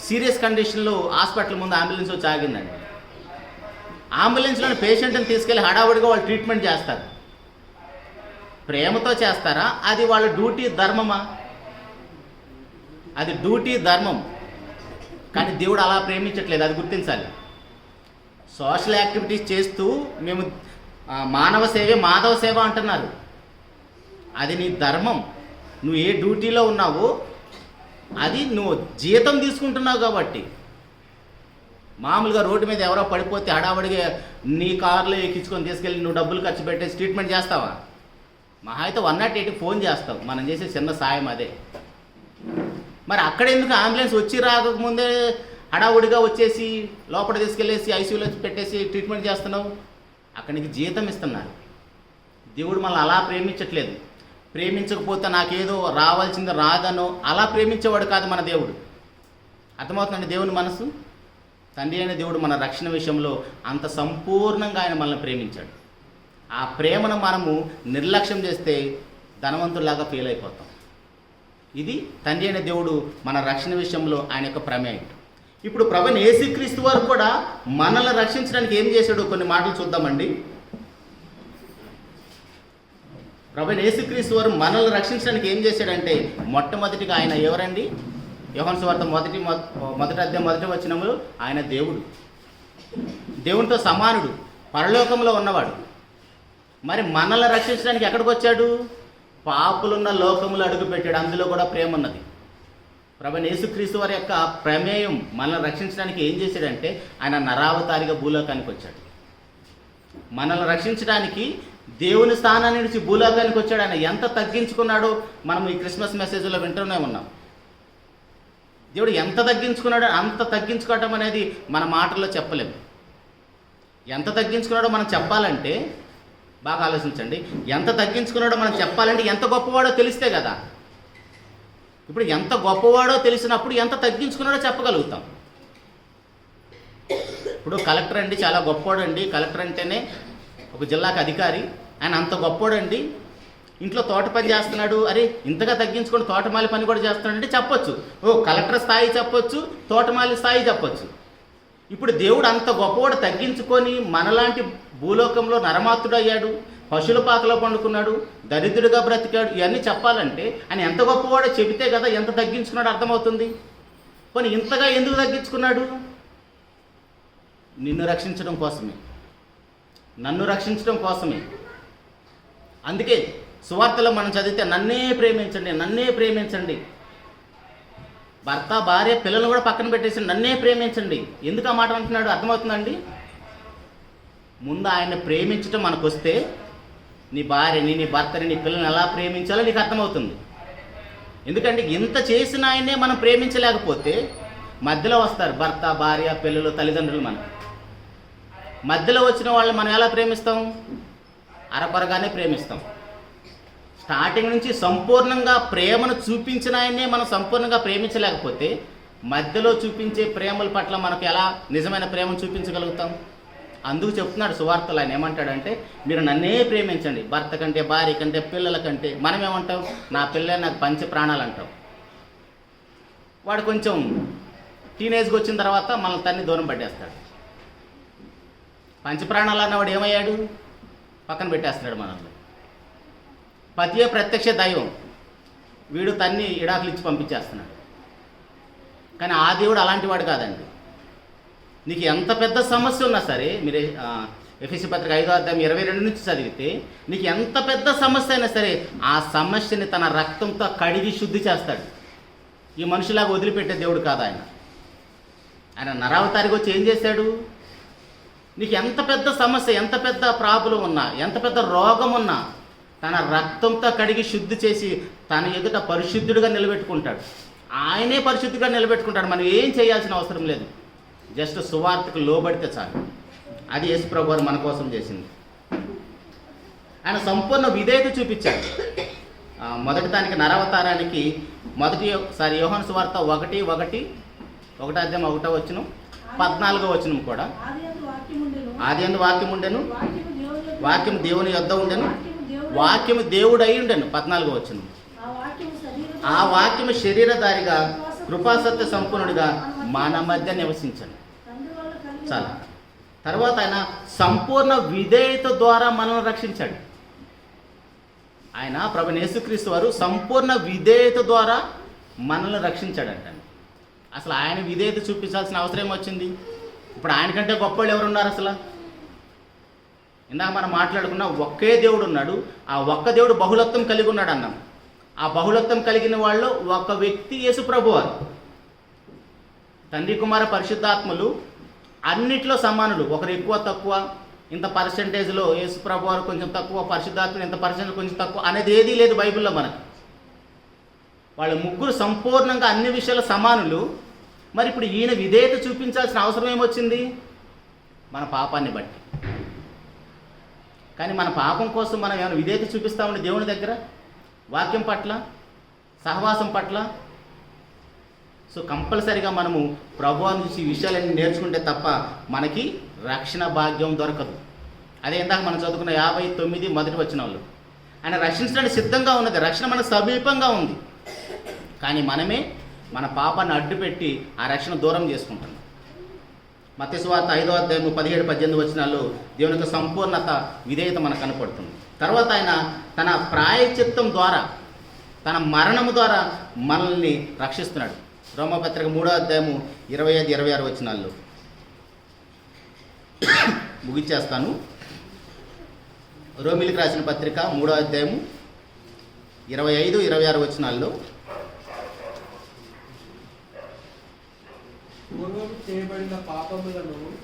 సీరియస్ కండిషన్లో హాస్పిటల్ ముందు అంబులెన్స్ వచ్చి ఆగిందండి. అంబులెన్స్లోని పేషెంట్ని తీసుకెళ్ళి హడావుడిగా వాళ్ళు ట్రీట్మెంట్ చేస్తారు. ప్రేమతో చేస్తారా? అది వాళ్ళ డ్యూటీ ధర్మమా? అది డ్యూటీ ధర్మం. కానీ దేవుడు అలా ప్రేమించట్లేదు, అది గుర్తించాలి. సోషల్ యాక్టివిటీస్ చేస్తూ మేము మానవ సేవే మాధవ సేవ అంటున్నారు. అది నీ ధర్మం. నువ్వు ఏ డ్యూటీలో ఉన్నావో అది నువ్వు జీతం తీసుకుంటున్నావు కాబట్టి. మామూలుగా రోడ్డు మీద ఎవరో పడిపోతే హడావడిగా నీ కారులో ఎక్కించుకొని తీసుకెళ్ళి నువ్వు డబ్బులు ఖర్చు పెట్టేసి ట్రీట్మెంట్ చేస్తావా? మహా అయితే 108కి ఫోన్ చేస్తావు. మనం చేసే చిన్న సాయం అదే. మరి అక్కడ ఎందుకు అంబులెన్స్ వచ్చి రాకముందే హడావుడిగా వచ్చేసి లోపల తీసుకెళ్ళేసి ఐసీయూలో పెట్టేసి ట్రీట్మెంట్ చేస్తున్నావు? అక్కడ నీకు జీతం ఇస్తున్నారు. దేవుడు మనల్ని అలా ప్రేమించట్లేదు. ప్రేమించకపోతే నాకేదో రావాల్సింది రాదనో అలా ప్రేమించేవాడు కాదు మన దేవుడు. అర్థమవుతుందండి దేవుని మనసు? తండ్రి అయిన దేవుడు మన రక్షణ విషయంలో అంత సంపూర్ణంగా ఆయన మనల్ని ప్రేమించాడు. ఆ ప్రేమను మనము నిర్లక్ష్యం చేస్తే ధనవంతుల్లాగా ఫెయిల్ అయిపోతాం. ఇది తండ్రి అయిన దేవుడు మన రక్షణ విషయంలో ఆయన యొక్క ప్రమేయం. ఇప్పుడు ప్రభువైన యేసుక్రీస్తు వారు కూడా మనల్ని రక్షించడానికి ఏం చేశాడో కొన్ని మాటలు చూద్దామండి. ప్రభువైన యేసుక్రీస్తు వారు మనల్ని రక్షించడానికి ఏం చేశాడంటే, మొట్టమొదటిగా ఆయన ఎవరండి? యోహాను సువార్త మొదటి అధ్యాయం 1వ వచనంలో ఆయన దేవుడు, దేవునితో సమానుడు, పరలోకంలో ఉన్నవాడు. మరి మనల్ని రక్షించడానికి ఎక్కడికి వచ్చాడు? పాపులున్న లోకములు అడుగుపెట్టాడు. అందులో కూడా ప్రేమ ఉన్నది. ప్రభువైన యేసుక్రీస్తు వారి యొక్క ప్రమేయం మనల్ని రక్షించడానికి ఏం చేశాడంటే, ఆయన నరావతారిగా భూలోకానికి వచ్చాడు. మనల్ని రక్షించడానికి దేవుని స్థానాన్ని నుంచి భూలోకానికి వచ్చాడు. ఆయన ఎంత తగ్గించుకున్నాడో మనం ఈ క్రిస్మస్ మెసేజ్లో వింటూనే ఉన్నాం. దేవుడు ఎంత తగ్గించుకున్నాడో అంత తగ్గించుకోవటం అనేది మన మాటల్లో చెప్పలేము. ఎంత తగ్గించుకున్నాడో మనం చెప్పాలంటే, బాగా ఆలోచించండి, ఎంత తగ్గించుకున్నాడో మనం చెప్పాలంటే ఎంత గొప్పవాడో తెలిస్తే కదా. ఇప్పుడు ఎంత గొప్పవాడో తెలిసినప్పుడు ఎంత తగ్గించుకున్నాడో చెప్పగలుగుతాం. ఇప్పుడు కలెక్టర్ అండి చాలా గొప్పవాడండి, కలెక్టర్ అంటేనే ఒక జిల్లాకు అధికారి, ఆయన అంత గొప్పవాడండి, ఇంట్లో తోట పని చేస్తున్నాడు, అరే ఇంతగా తగ్గించుకొని తోటమాలి పని కూడా చేస్తున్నాడంటే చెప్పొచ్చు. కలెక్టర్ స్థాయి చెప్పొచ్చు, తోటమాలి స్థాయి చెప్పొచ్చు. ఇప్పుడు దేవుడు అంత గొప్పవాడు తగ్గించుకొని మనలాంటి భూలోకంలో నరమాతుడు అయ్యాడు, పశువుల పాకలో పండుకున్నాడు, దరిద్రుడిగా బ్రతికాడు, ఇవన్నీ చెప్పాలంటే ఆయన ఎంత గొప్పవాడో చెబితే కదా ఎంత తగ్గించుకున్నాడో అర్థమవుతుంది. పోనీ ఇంతగా ఎందుకు తగ్గించుకున్నాడు? నిన్ను రక్షించడం కోసమే, నన్ను రక్షించడం కోసమే. అందుకే సువార్తలో మనం చదివితే నన్నే ప్రేమించండి, నన్నే ప్రేమించండి, భర్త భార్య పిల్లలు కూడా పక్కన పెట్టేసి నన్నే ప్రేమించండి. ఎందుకు ఆ మాట అంటున్నాడు అర్థమవుతుందండి? ముందు ఆయన ప్రేమించడం మనకు వస్తే నీ భార్యని, నీ భర్తని, నీ పిల్లల్ని ఎలా ప్రేమించాలో నీకు అర్థమవుతుంది. ఎందుకంటే ఇంత చేసిన ఆయనే మనం ప్రేమించలేకపోతే మధ్యలో వస్తారు భర్త, భార్య, పిల్లలు, తల్లిదండ్రులు. మనం మధ్యలో వచ్చిన వాళ్ళని మనం ఎలా ప్రేమిస్తాం? అరకొరగానే ప్రేమిస్తాం. స్టార్టింగ్ నుంచి సంపూర్ణంగా ప్రేమను చూపించిన ఆయన్నే మనం సంపూర్ణంగా ప్రేమించలేకపోతే మధ్యలో చూపించే ప్రేమల పట్ల మనకు ఎలా నిజమైన ప్రేమను చూపించగలుగుతాం? అందుకు చెప్తున్నాడు సువార్తలు. ఆయన ఏమంటాడంటే, మీరు నన్నే ప్రేమించండి, భర్త కంటే, భార్య కంటే, పిల్లల కంటే. మనం ఏమంటాం? నా పిల్లలే నాకు పంచ ప్రాణాలు అంటాం. వాడు కొంచెం టీనేజ్కి వచ్చిన తర్వాత మనల్ని తన్ని దూరం పట్టేస్తాడు. పంచప్రాణాలు అన్నవాడు ఏమయ్యాడు? పక్కన పెట్టేస్తున్నాడు మనల్ని. పతియే ప్రత్యక్ష దైవం, వీడు తన్ని ఇడాకులు ఇచ్చి పంపించేస్తున్నాడు. కానీ ఆ దేవుడు అలాంటి వాడు కాదండి. నీకు ఎంత పెద్ద సమస్య ఉన్నా సరే, మీరు ఎఫెసీ పత్రిక 5వ అధ్యాయం 22 నుంచి చదివితే, నీకు ఎంత పెద్ద సమస్య అయినా సరే ఆ సమస్యని తన రక్తంతో కడిగి శుద్ధి చేస్తాడు. ఈ మనుషులాగా వదిలిపెట్టే దేవుడు కాదు ఆయన. ఆయన నరావతారికి వచ్చి ఏం చేశాడు? నీకు ఎంత పెద్ద సమస్య, ఎంత పెద్ద ప్రాబ్లం ఉన్నా, ఎంత పెద్ద రోగం ఉన్నా తన రక్తంతో కడిగి శుద్ధి చేసి తన ఎదుట పరిశుద్ధుడిగా నిలబెట్టుకుంటాడు. ఆయనే పరిశుద్ధిగా నిలబెట్టుకుంటాడు. మనం ఏం చేయాల్సిన అవసరం లేదు, జస్ట్ సువార్తకు లోబడితే చాలు. అది యేసు ప్రభువు వారు మన కోసం చేసింది. ఆయన సంపూర్ణ విధేయత చూపించాడు. మొదటి దానికి నరవతారానికి మొదటిసారి యోహాను సువార్త 1:1 అధ్యాయం 1వ వచనం 14వ వచనం కూడా, ఆది యందు వాక్యం ఉండెను, వాక్యం దేవుని యొద్ద ఉండెను, వాక్యము దేవుడు అయి ఉండెను 14వ వచనం. ఆ వాక్యము శరీరధారిగా కృపాసత్య సంపూర్ణుడిగా మన మధ్య నివసించండి. చాలా తర్వాత ఆయన సంపూర్ణ విధేయత ద్వారా మనల్ని రక్షించాడు. ఆయన ప్రభు యేసుక్రీస్తు వారు సంపూర్ణ విధేయత ద్వారా మనల్ని రక్షించాడంట. అసలు ఆయన విధేయత చూపించాల్సిన అవసరం ఏమొచ్చింది? ఇప్పుడు ఆయన కంటే గొప్ప వాళ్ళు ఎవరున్నారు? అసలు ఇందాక మనం మాట్లాడుకున్న ఒకే దేవుడు ఉన్నాడు. ఆ ఒక్క దేవుడు బహుళత్వం కలిగి ఉన్నాడు అన్నాం. ఆ బహుళత్వం కలిగిన వాళ్ళు ఒక వ్యక్తి యేసు ప్రభువారు. తండ్రి, కుమార, పరిశుద్ధాత్మలు అన్నిట్లో సమానులు. ఒకరు ఎక్కువ తక్కువ, ఇంత పర్సెంటేజ్లో యేసు ప్రభువారు కొంచెం తక్కువ, పరిశుద్ధాత్మలు ఇంత పర్సెంటేజ్ కొంచెం తక్కువ అనేది ఏదీ లేదు బైబిల్లో మనకి. వాళ్ళు ముగ్గురు సంపూర్ణంగా అన్ని విషయాలు సమానులు. మరి ఇప్పుడు ఈయన విధేయత చూపించాల్సిన అవసరం ఏమొచ్చింది? మన పాపాన్ని బట్టి. కానీ మన పాపం కోసం మనం ఏమైనా విధేయత చూపిస్తామండి దేవుని దగ్గర? వాక్యం పట్ల, సహవాసం పట్ల. సో కంపల్సరిగా మనము ప్రభువు నుంచి ఈ విషయాలన్నీ నేర్చుకుంటే తప్ప మనకి రక్షణ భాగ్యం దొరకదు. అదే ఇందాక మనం చదువుకున్న 59 మొదటి వచనంలో ఆయన రక్షించడానికి సిద్ధంగా ఉన్నది, రక్షణ మనకు సమీపంగా ఉంది. కానీ మనమే మన పాపాన్ని అడ్డుపెట్టి ఆ రక్షణ దూరం చేసుకుంటున్నాం. మత్తయి సువార్త 5వ అధ్యాయం 17-18 వచనాల్లో దేవుని యొక్క సంపూర్ణత, విధేయత మనకు కనపడుతుంది. తర్వాత ఆయన తన ప్రాయశ్చిత్తం ద్వారా, తన మరణము ద్వారా మనల్ని రక్షిస్తున్నాడు. రోమపత్రిక 3వ అధ్యాయము 25-26 వచనాల్లో ముగించేస్తాను. రోమిలికి రాసిన పత్రిక 3వ అధ్యాయము 25-26 వచనాల్లో,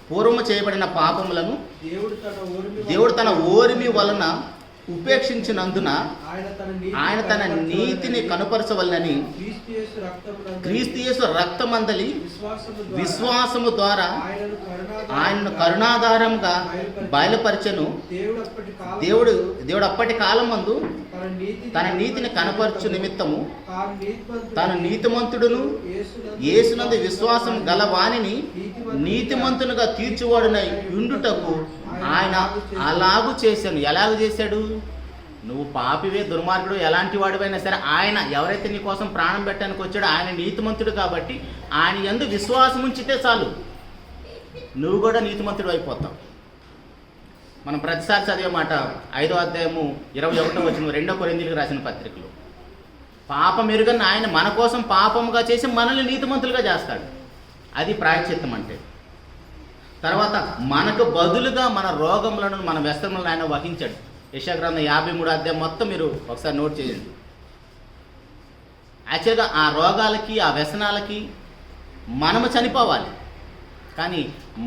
పూర్వము చేయబడిన పాపములను దేవుడు తన ఓరిమి వలన ఉపేక్షించినందున ఆయన తన నీతిని కనుపరచవలనని క్రీస్తు యేసు రక్తమందలి విశ్వాసము ద్వారా ఆయనను కరుణాధారంగా బయలుపరచెను. దేవుడు అప్పటి కాలమందు తన నీతిని కనపరచు నిమిత్తము తాను నీతిమంతుడును యేసునందు విశ్వాసం గల వానిని నీతిమంతునిగా తీర్చువాడునై ఉండుటకు ఆయన అలాగూ చేశాను. ఎలాగూ చేశాడు? నువ్వు పాపివే, దుర్మార్గుడు, ఎలాంటి వాడివైనా సరే ఆయన ఎవరైతే నీ కోసం ప్రాణం పెట్టడానికి వచ్చాడో ఆయన నీతిమంతుడు కాబట్టి ఆయన యందు విశ్వాసం ఉంచితే చాలు, నువ్వు కూడా నీతిమంతుడు అయిపోతావు. మనం ప్రతిసారి చదివే మాట 5వ అధ్యాయము 21వ వచనం 2 కొరింథీయులకు రాసిన పత్రికలో, పాపం ఎరుగని ఆయన మన కోసం పాపముగా చేసి మనల్ని నీతిమంతులుగా చేస్తాడు. అది ప్రాయశ్చిత్తం అంటే. తర్వాత మనకు బదులుగా మన రోగములను మన వ్యసనములను ఆయన వహించాడు. యెషయా గ్రంథం 53వ అధ్యాయం మొత్తం మీరు ఒకసారి నోట్ చేయండి. యాక్చువల్గా ఆ రోగాలకి ఆ వ్యసనాలకి మనము చనిపోవాలి, కానీ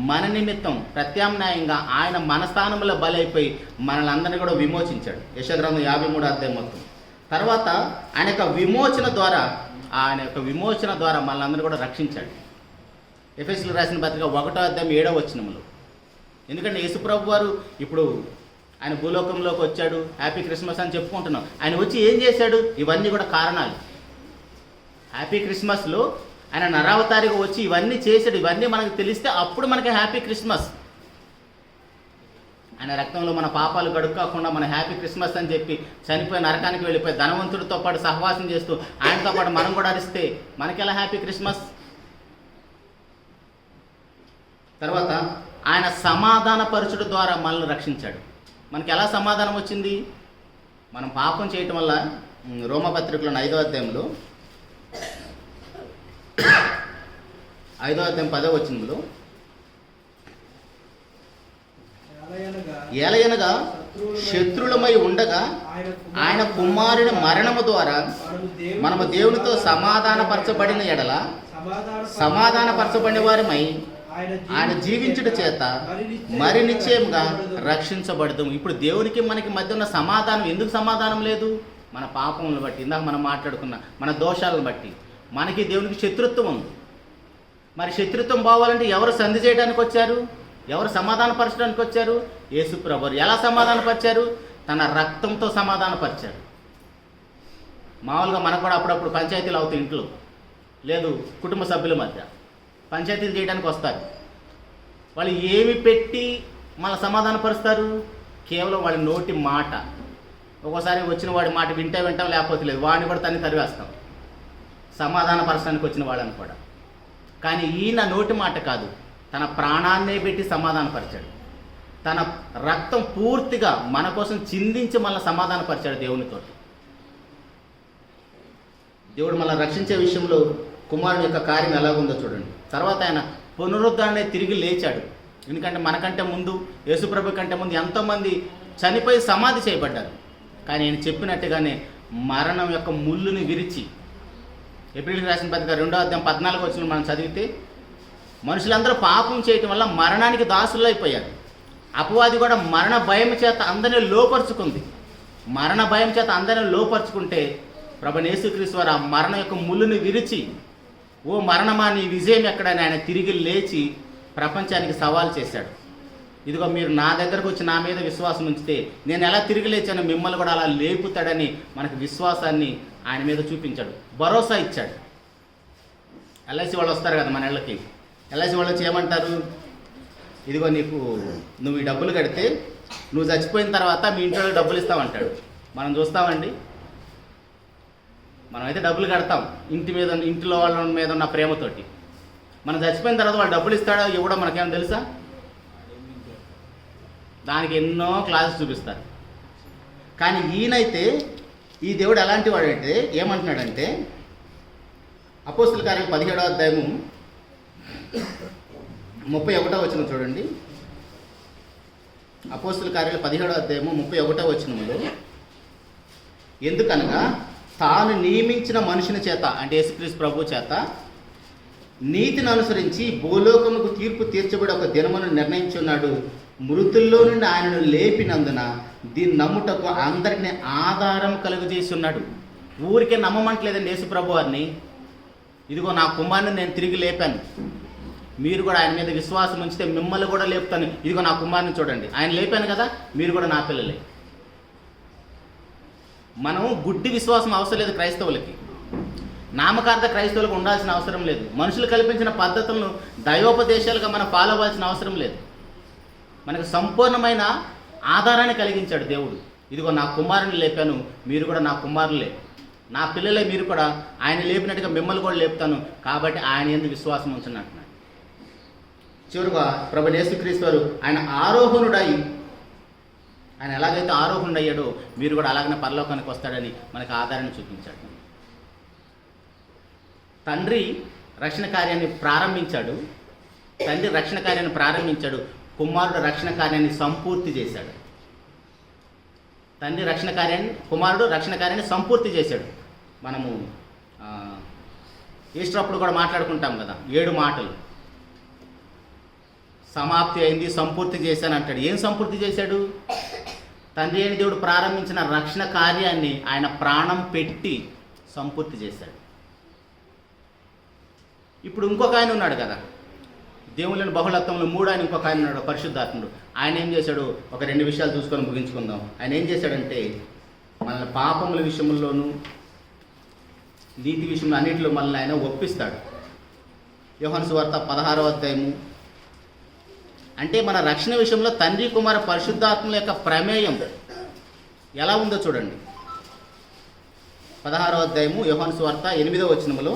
మన నిమిత్తం ప్రత్యామ్నాయంగా ఆయన మన స్థానంలో బలైపోయి మనల్ని అందరినీ కూడా విమోచించాడు. యెషయా గ్రంథం 53వ అధ్యాయం మొత్తం. తర్వాత ఆయన యొక్క విమోచన ద్వారా మనల్ని కూడా రక్షించాడు. ఎఫెసీయులకు రాసిన పత్రిక 1వ అధ్యాయం 7వ వచనంలో. ఎందుకంటే యేసుప్రభు వారు ఇప్పుడు ఆయన భూలోకంలోకి వచ్చాడు, హ్యాపీ క్రిస్మస్ అని చెప్పుకుంటున్నాం. ఆయన వచ్చి ఏం చేశాడు? ఇవన్నీ కూడా కారణాలు. హ్యాపీ క్రిస్మస్లో ఆయన నరావతారిగా వచ్చి ఇవన్నీ చేశాడు. ఇవన్నీ మనకు తెలిస్తే అప్పుడు మనకి హ్యాపీ క్రిస్మస్. ఆయన రక్తంలో మన పాపాలు గడుక్కోకుండా మన హ్యాపీ క్రిస్మస్ అని చెప్పి చనిపోయి నరకానికి వెళ్ళిపోయి ధనవంతుడితో పాటు సహవాసం చేస్తూ ఆయనతో పాటు మనం కూడా అరిస్తే మనకెలా హ్యాపీ క్రిస్మస్? తర్వాత ఆయన సమాధాన పరచుడు ద్వారా మనల్ని రక్షించాడు. మనకి ఎలా సమాధానం వచ్చింది? మనం పాపం చేయటం వల్ల రోమపత్రికలోని 5వ అధ్యాయంలో 5వ అధ్యాయం 10వ వచనంలో, ఏలయనగా శత్రులమై ఉండగా ఆయన కుమారుని మరణము ద్వారా మనము దేవునితో సమాధానపరచబడిన ఎడల సమాధానపరచబడిన వారిమై ఆయన జీవించుట చేత మరి నిశ్చయంగా రక్షించబడతాము. ఇప్పుడు దేవునికి మనకి మధ్య ఉన్న సమాధానం ఎందుకు సమాధానం లేదు? మన పాపములను బట్టి, ఇందాక మనం మాట్లాడుకున్న మన దోషాలను బట్టి మనకి దేవునికి శత్రుత్వం ఉంది. మరి శత్రుత్వం పోవాలంటే ఎవరు సంధి చేయడానికి వచ్చారు? ఎవరు సమాధానపరచడానికి వచ్చారు? యేసు ప్రభువు. ఎలా సమాధానపరిచారు? తన రక్తంతో సమాధానపరిచారు. మామూలుగా మనకు కూడా అప్పుడప్పుడు పంచాయతీలు అవుతాయి ఇంట్లో, లేదు కుటుంబ సభ్యుల మధ్య పంచాయతీలు చేయడానికి వస్తారు. వాళ్ళు ఏమి పెట్టి మన సమాధానపరుస్తారు? కేవలం వాళ్ళ నోటి మాట. ఒక్కోసారి వచ్చిన వాడి మాట వింటాం, లేకపోతే లేదు, వాడిని కూడా తన్ని తరివేస్తాం సమాధానపరచడానికి వచ్చిన వాళ్ళని కూడా. కానీ ఈయన నోటి మాట కాదు, తన ప్రాణాన్నే పెట్టి సమాధానపరిచాడు. తన రక్తం పూర్తిగా మన కోసం చిందించి మనల్ని సమాధానపరిచాడు దేవునితో. దేవుడు మనల్ని రక్షించే విషయంలో కుమారుని యొక్క కార్యం ఎలాగుందో చూడండి. తర్వాత ఆయన పునరుద్ధరణే తిరిగి లేచాడు. ఎందుకంటే మనకంటే ముందు, యేసుప్రభు కంటే ముందు ఎంతోమంది చనిపోయి సమాధి చేయబడ్డారు. కానీ ఆయన చెప్పినట్టుగానే మరణం యొక్క ముళ్ళుని విరిచి, ఎబ్రీయులకు రాసిన పత్రిక 2వ అధ్యాయం 14వ వచనం మనం చదివితే, మనుషులందరూ పాపం చేయటం వల్ల మరణానికి దాసులు అయిపోయారు. అపవాది కూడా మరణ భయం చేత అందరినీ లోపరుచుకుంది. మరణ భయం చేత అందరినీ లోపరుచుకుంటే ప్రభువైన యేసుక్రీస్తు వారు ఆ మరణ యొక్క ముళ్ళుని విరిచి, ఓ మరణమా నీ విజయం ఎక్కడని ఆయన తిరిగి లేచి ప్రపంచానికి సవాల్ చేశాడు. ఇదిగో మీరు నా దగ్గరకు వచ్చి నా మీద విశ్వాసం ఉంచితే నేను ఎలా తిరిగి లేచానో మిమ్మల్ని కూడా అలా లేపుతాడని మనకు విశ్వాసాన్ని ఆయన మీద చూపించాడు, భరోసా ఇచ్చాడు. ఎల్ఐసి వాళ్ళు వస్తారు కదా మన ఇళ్ళకి. ఎల్ఐసి వాళ్ళు వచ్చి ఏమంటారు? ఇదిగో నువ్వు ఈ డబ్బులు కడితే నువ్వు చచ్చిపోయిన తర్వాత మీ ఇంట్లో డబ్బులు ఇస్తామంటాడు. మనం చూస్తామండి, మనమైతే డబ్బులు కడతాం ఇంట్లో వాళ్ళ మీద ఉన్న ప్రేమతోటి. మనం చచ్చిపోయిన తర్వాత వాళ్ళు డబ్బులు ఇస్తాడో ఇవ్వడం మనకేమో తెలుసా? దానికి ఎన్నో క్లాసెస్ చూపిస్తారు. కానీ ఈయనైతే, ఈ దేవుడు ఎలాంటి వాడంటే ఏమంటున్నాడంటే, అపోస్తుల కార్యాలు 17వ అధ్యాయము 31వ వచనం చూడండి. అపోస్తుల కార్యాలు 17వ అధ్యాయము 31వ వచనంలో, ఎందుకనగా తాను నియమించిన మనుషుని చేత, అంటే యేసుక్రీస్తు ప్రభు చేత నీతిని అనుసరించి భూలోకముకు తీర్పు తీర్చబడి ఒక దినమును నిర్ణయించున్నాడు. మృతుల్లో నుండి ఆయనను లేపినందున దీన్ని నమ్ముటకు అందరినీ ఆధారం కలుగజేసి ఉన్నాడు. ఊరికే నమ్మమంటలేదండి యేసు ప్రభు వారిని. ఇదిగో నా కుమారుని నేను తిరిగి లేపాను, మీరు కూడా ఆయన మీద విశ్వాసం ఉంచితే మిమ్మల్ని కూడా లేపుతాను. ఇదిగో నా కుమారుని చూడండి, ఆయన లేపాను కదా, మీరు కూడా నా పిల్లలే. మనం గుడ్డి విశ్వాసం అవసరం లేదు క్రైస్తవులకి. నామకార్థ క్రైస్తవులకు ఉండాల్సిన అవసరం లేదు. మనుషులు కల్పించిన పద్ధతులను దైవోపదేశాలుగా మనం ఫాలో అవ్వాల్సిన అవసరం లేదు. మనకు సంపూర్ణమైన ఆధారాన్ని కలిగించాడు దేవుడు. ఇదిగో నా కుమారుని లేపాను, మీరు కూడా నా కుమారులే, నా పిల్లలే, మీరు కూడా ఆయన లేపినట్టుగా మిమ్మల్ని కూడా లేపుతాను, కాబట్టి ఆయన యందు విశ్వాసం ఉంచండి అంటున్నాడు. చివరిగా ప్రభువైన యేసుక్రీస్తు వారు ఆయన ఆరోహణుడై, ఆయన ఎలాగైతే ఆరోహణుడయ్యాడో మీరు కూడా అలాగనే పరలోకానికి వస్తాడని మనకు ఆధారాన్ని చూపించాడు. తండ్రి రక్షణ కార్యాన్ని ప్రారంభించాడు, కుమారుడు రక్షణ కార్యాన్ని సంపూర్తి చేశాడు. కుమారుడు రక్షణ కార్యాన్ని సంపూర్తి చేశాడు. మనము ఈస్టర్ అప్పుడు కూడా మాట్లాడుకుంటాం కదా, 7 మాటలు. సమాప్తి అయింది, సంపూర్తి చేశాను అంటాడు. ఏం సంపూర్తి చేశాడు? తండ్రి అయిన దేవుడు ప్రారంభించిన రక్షణ కార్యాన్ని ఆయన ప్రాణం పెట్టి సంపూర్తి చేశాడు. ఇప్పుడు ఇంకొక ఆయన ఉన్నాడు కదా, దేవుళ్ళని బహుళత్వంలో 3 ఆయన ఇంకొక ఆయన ఉన్నాడు, పరిశుద్ధాత్ముడు. ఆయన ఏం చేశాడు? ఒక 2 విషయాలు చూసుకొని ముగించుకుందాం. ఆయన ఏం చేశాడంటే మనల్ని పాపముల విషయంలోనూ నీతి విషయంలో అన్నింటిలో మనల్ని ఆయన ఒప్పిస్తాడు. యోహాను సువార్త 16వ అధ్యాయము. అంటే మన రక్షణ విషయంలో తండ్రి కుమార పరిశుద్ధాత్మల యొక్క ప్రమేయం ఎలా ఉందో చూడండి. 16వ అధ్యాయము యోహాను సువార్త 8వ వచనములో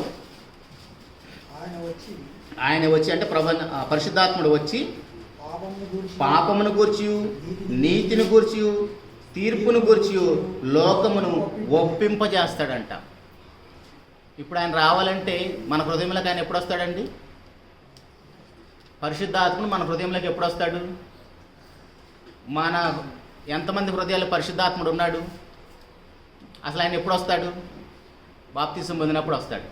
ఆయన వచ్చి అంటే పరిశుద్ధాత్ముడు వచ్చి పాపమును గూర్చి, నీతిని గూర్చి, తీర్పును గూర్చి లోకమును ఒప్పింపజేస్తాడంట. ఇప్పుడు ఆయన రావాలంటే మన హృదయంలోకి ఆయన ఎప్పుడు వస్తాడండి? పరిశుద్ధాత్ముడు మన హృదయంలోకి ఎప్పుడు వస్తాడు? మన ఎంతమంది హృదయాలు పరిశుద్ధాత్ముడు ఉన్నాడు? అసలు ఆయన ఎప్పుడు వస్తాడు? బాప్తిసం పొందినప్పుడు వస్తాడు.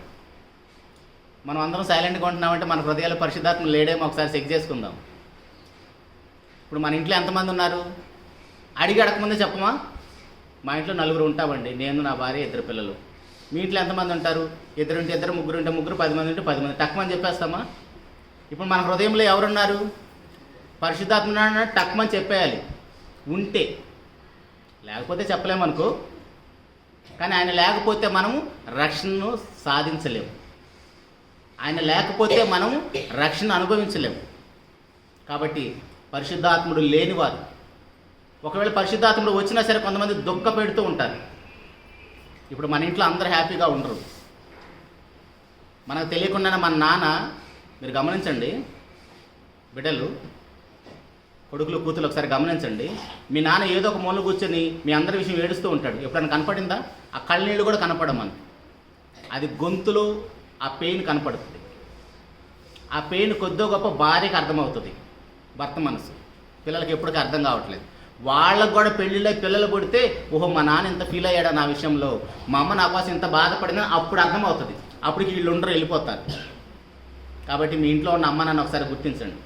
మనం అందరం సైలెంట్గా ఉంటున్నామంటే మన హృదయాలు పరిశుద్ధాత్మ లేడేమో ఒకసారి చెక్ చేసుకుందాం. ఇప్పుడు మన ఇంట్లో ఎంతమంది ఉన్నారు? అడిగి అడగకముందే చెప్పమా? మా ఇంట్లో 4 ఉంటామండి, నేను, నా భార్య, 2 పిల్లలు. మీ ఇంట్లో ఎంతమంది ఉంటారు? 2 ఉంటే 2, 3 ఉంటే 3, 10 మంది ఉంటే 10 మంది. టక్మని చెప్పేస్తామా? ఇప్పుడు మన హృదయంలో ఎవరున్నారు? పరిశుద్ధాత్మ టక్మని చెప్పేయాలి ఉంటే, లేకపోతే చెప్పలేమనుకో. కానీ ఆయన లేకపోతే మనము రక్షణను సాధించలేము. ఆయన లేకపోతే మనము రక్షణ అనుభవించలేము. కాబట్టి పరిశుద్ధాత్ముడు లేనివారు, ఒకవేళ పరిశుద్ధాత్ముడు వచ్చినా సరే కొంతమంది దుఃఖ పెడుతూ ఉంటారు. ఇప్పుడు మన ఇంట్లో అందరూ హ్యాపీగా ఉండరు. మనకు తెలియకుండానే మన నాన్న, మీరు గమనించండి బిడ్డలు, కొడుకులు, కూతురు ఒకసారి గమనించండి. మీ నాన్న ఏదో ఒక మూల కూర్చొని మీ అందరి విషయం ఏడుస్తూ ఉంటాడు. ఎప్పుడైనా కనపడిందా? ఆ కళ్ళనీళ్ళు కూడా కనపడమని, అది గొంతులో ఆ పెయిన్ కనపడుతుంది. ఆ పెయిన్ కొద్దో గొప్ప భార్యకి అర్థమవుతుంది, భర్త మనసు. పిల్లలకి ఎప్పటికీ అర్థం కావట్లేదు. వాళ్ళకు కూడా పెళ్ళిళ్ళై పిల్లలు పుడితే, ఓహో మా నాన్న ఇంత ఫీల్ అయ్యాడా నా విషయంలో, మా అమ్మ నా కోసం ఇంత బాధపడిందని అప్పుడు అర్థమవుతుంది. అప్పటికి వీళ్ళు ఉండరు, వెళ్ళిపోతారు. కాబట్టి మీ ఇంట్లో ఉన్న అమ్మ నాన్న ఒకసారి గుర్తించండి,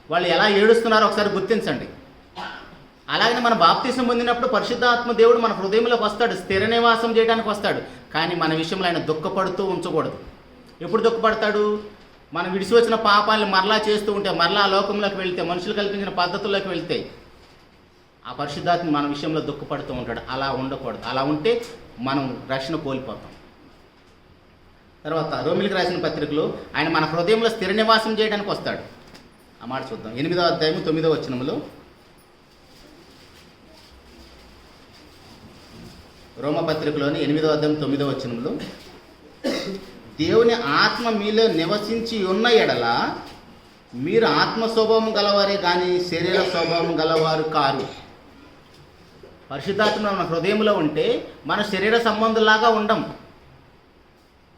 వాళ్ళు ఎలా ఏడుస్తున్నారో ఒకసారి గుర్తించండి. అలాగనే మన బాప్తిసం పొందినప్పుడు పరిశుద్ధాత్మ దేవుడు మన హృదయంలోకి వస్తాడు, స్థిర నివాసం చేయడానికి వస్తాడు. కానీ మన విషయంలో ఆయన దుఃఖపడుతూ ఉంచకూడదు. ఎప్పుడు దుఃఖపడతాడు? మనం విడిచి వచ్చిన పాపాలను మరలా చేస్తూ ఉంటే, మరలా లోకంలోకి వెళ్తే, మనుషులు కల్పించిన పద్ధతుల్లోకి వెళ్తే ఆ పరిశుద్ధాత్మ మన విషయంలో దుఃఖపడుతూ ఉంటాడు. అలా ఉండకూడదు. అలా ఉంటే మనం రక్షణ కోల్పోతాం. తర్వాత రోమిలికి రాసిన పత్రికలో ఆయన మన హృదయంలో స్థిర నివాసం చేయడానికి వస్తాడు. ఆ మాట చూద్దాం. 8వ అధ్యాయము 9వ వచనములో, రోమపత్రికలోని 8వ అధ్యాయం 9వ వచనంలో, దేవుని ఆత్మ మీలో నివసించి ఉన్న ఎడల మీరు ఆత్మ స్వభావం గలవారే కానీ శరీర స్వభావం గలవారు కారు. పరిశుద్ధాత్మ మన హృదయంలో ఉంటే మన శరీర సంబంధులాగా ఉండం.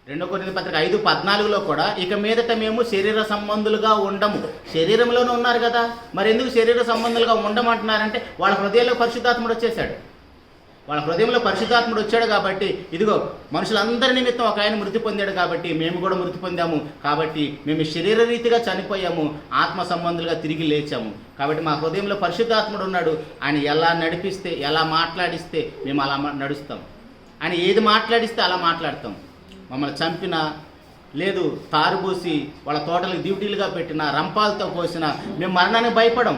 2 కొరింథీ పత్రిక 5:14లో కూడా ఇక మీదట మేము శరీర సంబంధులుగా ఉండము. శరీరంలోనే ఉన్నారు కదా, మరి ఎందుకు శరీర సంబంధులుగా ఉండమంటున్నారంటే వాళ్ళ హృదయంలో పరిశుద్ధాత్ముడు వచ్చేసాడు. వాళ్ళ హృదయంలో పరిశుద్ధాత్ముడు వచ్చాడు కాబట్టి, ఇదిగో మనుషులందరి నిమిత్తం ఒక ఆయన మృతి పొందాడు కాబట్టి మేము కూడా మృతి పొందాము, కాబట్టి మేము శరీర రీతిగా చనిపోయాము, ఆత్మ సంబంధులుగా తిరిగి లేచాము. కాబట్టి మా హృదయంలో పరిశుద్ధాత్ముడు ఉన్నాడు. ఆయన ఎలా నడిపిస్తే, ఎలా మాట్లాడిస్తే మేము అలా నడుస్తాం. ఆయన ఏది మాట్లాడిస్తే అలా మాట్లాడతాం. మమ్మల్ని చంపినా, లేదు తారుబూసి వాళ్ళ తోటలకు డ్యూటీలుగా పెట్టినా, రంపాలతో కోసినా మేము మరణానికి భయపడం.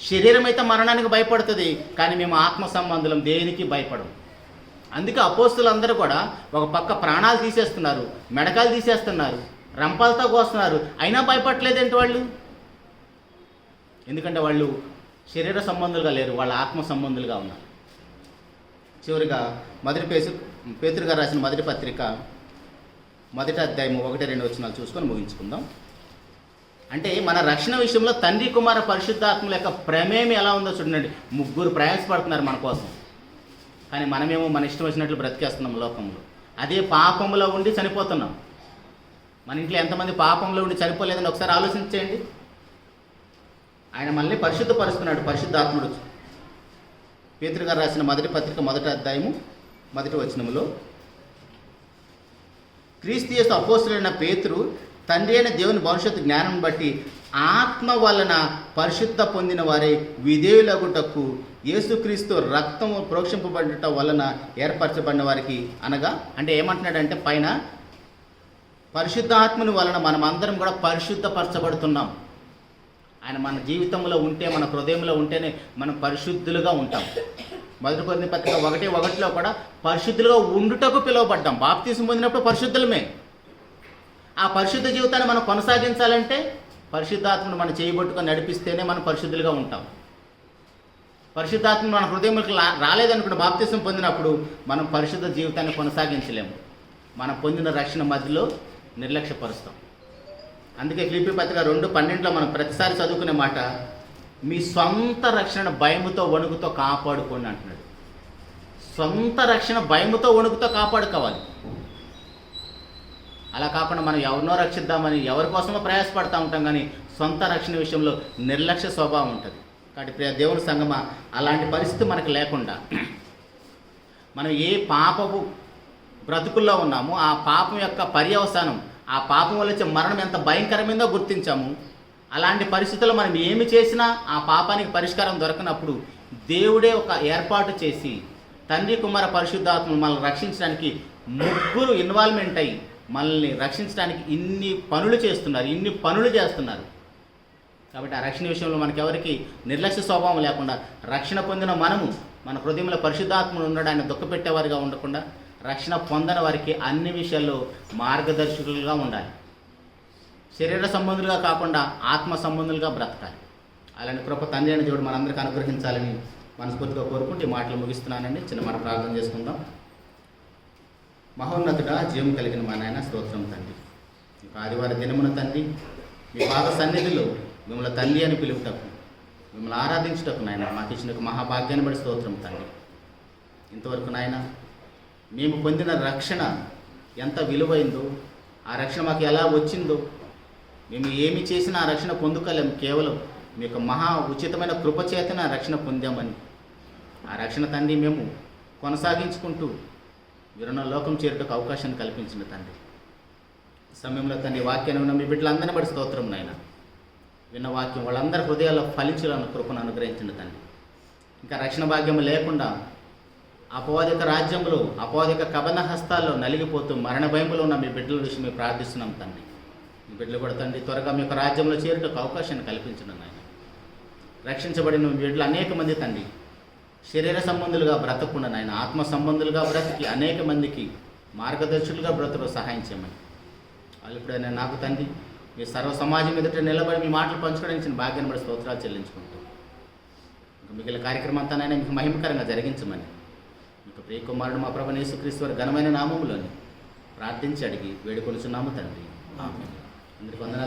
శరీరం అయితే మరణానికి భయపడుతుంది, కానీ మేము ఆత్మ సంబంధులం, దేనికి భయపడం. అందుకే అపోస్తులందరూ కూడా ఒక పక్క ప్రాణాలు తీసేస్తున్నారు, మెడకాలు తీసేస్తున్నారు, రంపాలతో కోస్తున్నారు, అయినా భయపడలేదేంటి వాళ్ళు? ఎందుకంటే వాళ్ళు శరీర సంబంధులుగా లేరు, వాళ్ళ ఆత్మ సంబంధులుగా ఉన్నారు. చివరిగా పేతురు గారు రాసిన మొదటి పత్రిక 1వ అధ్యాయం 1-2 వచనాలు చూసుకొని ముగించుకుందాం. అంటే మన రక్షణ విషయంలో తండ్రి, కుమార, పరిశుద్ధాత్మల యొక్క ప్రమేయం ఎలా ఉందో చూడండి. ముగ్గురు ప్రయాసపడుతున్నారు మన కోసం, కానీ మనమేమో మన ఇష్టం వచ్చినట్లు బ్రతికేస్తున్నాం లోకంలో. అదే పాపంలో ఉండి చనిపోతున్నాం. మన ఇంట్లో ఎంతమంది పాపంలో ఉండి చనిపోలేదని ఒకసారి ఆలోచించేయండి. ఆయన మనల్ని పరిశుద్ధపరుస్తున్నాడు, పరిశుద్ధాత్ముడు. పేతురు గారు రాసిన మొదటి పత్రిక 1వ అధ్యాయము 1వ వచనంలో, క్రీస్తు యేసు అపోస్తలుడైన పేతురు తండ్రి అయిన దేవుని భవిష్యత్తు జ్ఞానం బట్టి ఆత్మ వలన పరిశుద్ధ పొందిన వారే విధేయులగుటకు యేసుక్రీస్తు రక్తము ప్రోక్షింపబడటం వలన ఏర్పరచబడిన వారికి, అనగా అంటే ఏమంటున్నాడంటే పైన పరిశుద్ధాత్మని వలన మనం అందరం కూడా పరిశుద్ధపరచబడుతున్నాం. ఆయన మన జీవితంలో ఉంటే, మన హృదయంలో ఉంటేనే మనం పరిశుద్ధులుగా ఉంటాం. 1 కొరింథీ పత్రిక 1:1 కూడా పరిశుద్ధులుగా ఉండుటకు పిలువబడ్డాం. బాప్తిసం పొందినప్పుడు పరిశుద్ధులమే. ఆ పరిశుద్ధ జీవితాన్ని మనం కొనసాగించాలంటే పరిశుద్ధాత్మను మనం చేయబట్టుకొని నడిపిస్తేనే మనం పరిశుద్ధులుగా ఉంటాం. పరిశుద్ధాత్మ మన హృదయంలోకి రాలేదనుకుంటే బాప్తిసం పొందినప్పుడు మనం పరిశుద్ధ జీవితాన్ని కొనసాగించలేము. మనం పొందిన రక్షణ మధ్యలో నిర్లక్ష్యపరుస్తాం. అందుకే ఫిలిప్పీ పత్రిక 2:12 మనం ప్రతిసారి చదువుకునే మాట, మీ సొంత రక్షణ భయముతో వణుకుతో కాపాడుకోండి అంటున్నాడు. సొంత రక్షణ భయముతో వణుకుతో కాపాడుకోవాలి. అలా కాకుండా మనం ఎవరినో రక్షిద్దామని ఎవరి కోసమో ప్రయాసపడతా ఉంటాం, కానీ సొంత రక్షణ విషయంలో నిర్లక్ష్య స్వభావం ఉంటుంది. కాబట్టి ప్రియ దేవుని సంగమా, అలాంటి పరిస్థితి మనకు లేకుండా మనం ఏ పాపపు బ్రతుకుల్లో ఉన్నామో ఆ పాపం యొక్క పర్యవసానం, ఆ పాపం వల్ల వచ్చే మరణం ఎంత భయంకరమైందో గుర్తించాము. అలాంటి పరిస్థితుల్లో మనం ఏమి చేసినా ఆ పాపానికి పరిష్కారం దొరకనప్పుడు దేవుడే ఒక ఏర్పాటు చేసి తండ్రి, కుమార, పరిశుద్ధాత్మను మనల్ని రక్షించడానికి ముగ్గురు ఇన్వాల్వ్మెంట్ అయ్యి మనల్ని రక్షించడానికి ఇన్ని పనులు చేస్తున్నారు. కాబట్టి ఆ రక్షణ విషయంలో మనకెవరికి నిర్లక్ష్య స్వభావం లేకుండా, రక్షణ పొందిన మనము మన హృదయంలో పరిశుద్ధాత్మను ఉండడాన్ని దుఃఖపెట్టేవారిగా ఉండకుండా, రక్షణ పొందని వారికి అన్ని విషయాల్లో మార్గదర్శకులుగా ఉండాలి. శరీర సంబంధులుగా కాకుండా ఆత్మ సంబంధులుగా బ్రతకాలి. అలాంటి కృప తండ్రి అయిన దేవుడు మనందరికీ అనుగ్రహించాలని మనస్ఫూర్తిగా కోరుకుంటూ ఈ మాటలు ముగిస్తున్నానండి. చిన్న మాట ప్రార్థన చేసుకుందాం. మహోన్నతుడా, జీవం కలిగిన మా నాయన, స్తోత్రం తండ్రి. ఈ ఆదివారం దినమున తండ్రి మీ పాద సన్నిధిలో మిమ్మల్ని తండ్రి అని పిలుపుటకు, మిమ్మల్ని ఆరాధించుటకు నాయన మాకు ఇచ్చిన మహాభాగ్యాన్ని బట్టి స్తోత్రం తండ్రి. ఇంతవరకు నాయన మేము పొందిన రక్షణ ఎంత విలువైందో, ఆ రక్షణ మాకు ఎలా వచ్చిందో, మేము ఏమి చేసినా ఆ రక్షణ పొందుకోలేము. కేవలం మీ యొక్క మహా ఉచితమైన కృపచేతన ఆ రక్షణ పొందామని, ఆ రక్షణ తండ్రి మేము కొనసాగించుకుంటూ విరుణ లోకం చేరుటకు అవకాశాన్ని కల్పించిన తండ్రి. సమయంలో తండ్రి వాక్యాన్ని ఉన్న మీ బిడ్డలందరినీ బట్టి స్తోత్రం నాయన. విన్న వాక్యం వాళ్ళందరి హృదయాల్లో ఫలించాలన్న కృపను అనుగ్రహించిన తండ్రి. ఇంకా రక్షణ భాగ్యం లేకుండా అపవాదిక రాజ్యంలో, అపవాదిక కబన హస్తాల్లో నలిగిపోతూ మరణ భయంలో ఉన్న మీ బిడ్డల విషయం మేము ప్రార్థిస్తున్నాం తండ్రి. మీ బిడ్డలు కూడా తండ్రి త్వరగా మీ యొక్క రాజ్యంలో చేరుటకు అవకాశాన్ని కల్పించడం నాయన. రక్షించబడిన మీ బిడ్డలు అనేక మంది తండ్రి శరీర సంబంధులుగా బ్రతకుండా నాయన ఆత్మ సంబంధులుగా బ్రతికి అనేక మందికి మార్గదర్శులుగా బ్రతుకు సహాయం చేయమని, వాళ్ళు ఇప్పుడైనా నాకు తండ్రి మీ సర్వ సమాజం ఎదుట నిలబడి మీ మాటలు పంచుకోవడానికి భాగ్యాన్ని బట్టి స్తోత్రాలు చెల్లించుకుంటూ ఇంకా మిగిలిన కార్యక్రమం అంతానైనా మీకు మహిమకరంగా జరిగించమని మీకు ప్రియకుమారుడు మా ప్రభువైన యేసుక్రీస్తు వారి ఘనమైన నామములోని ప్రార్థించి అడిగి వేడుకొనుచున్నాము తండ్రి. ఆమేన్. అందరికీ వందనాలు.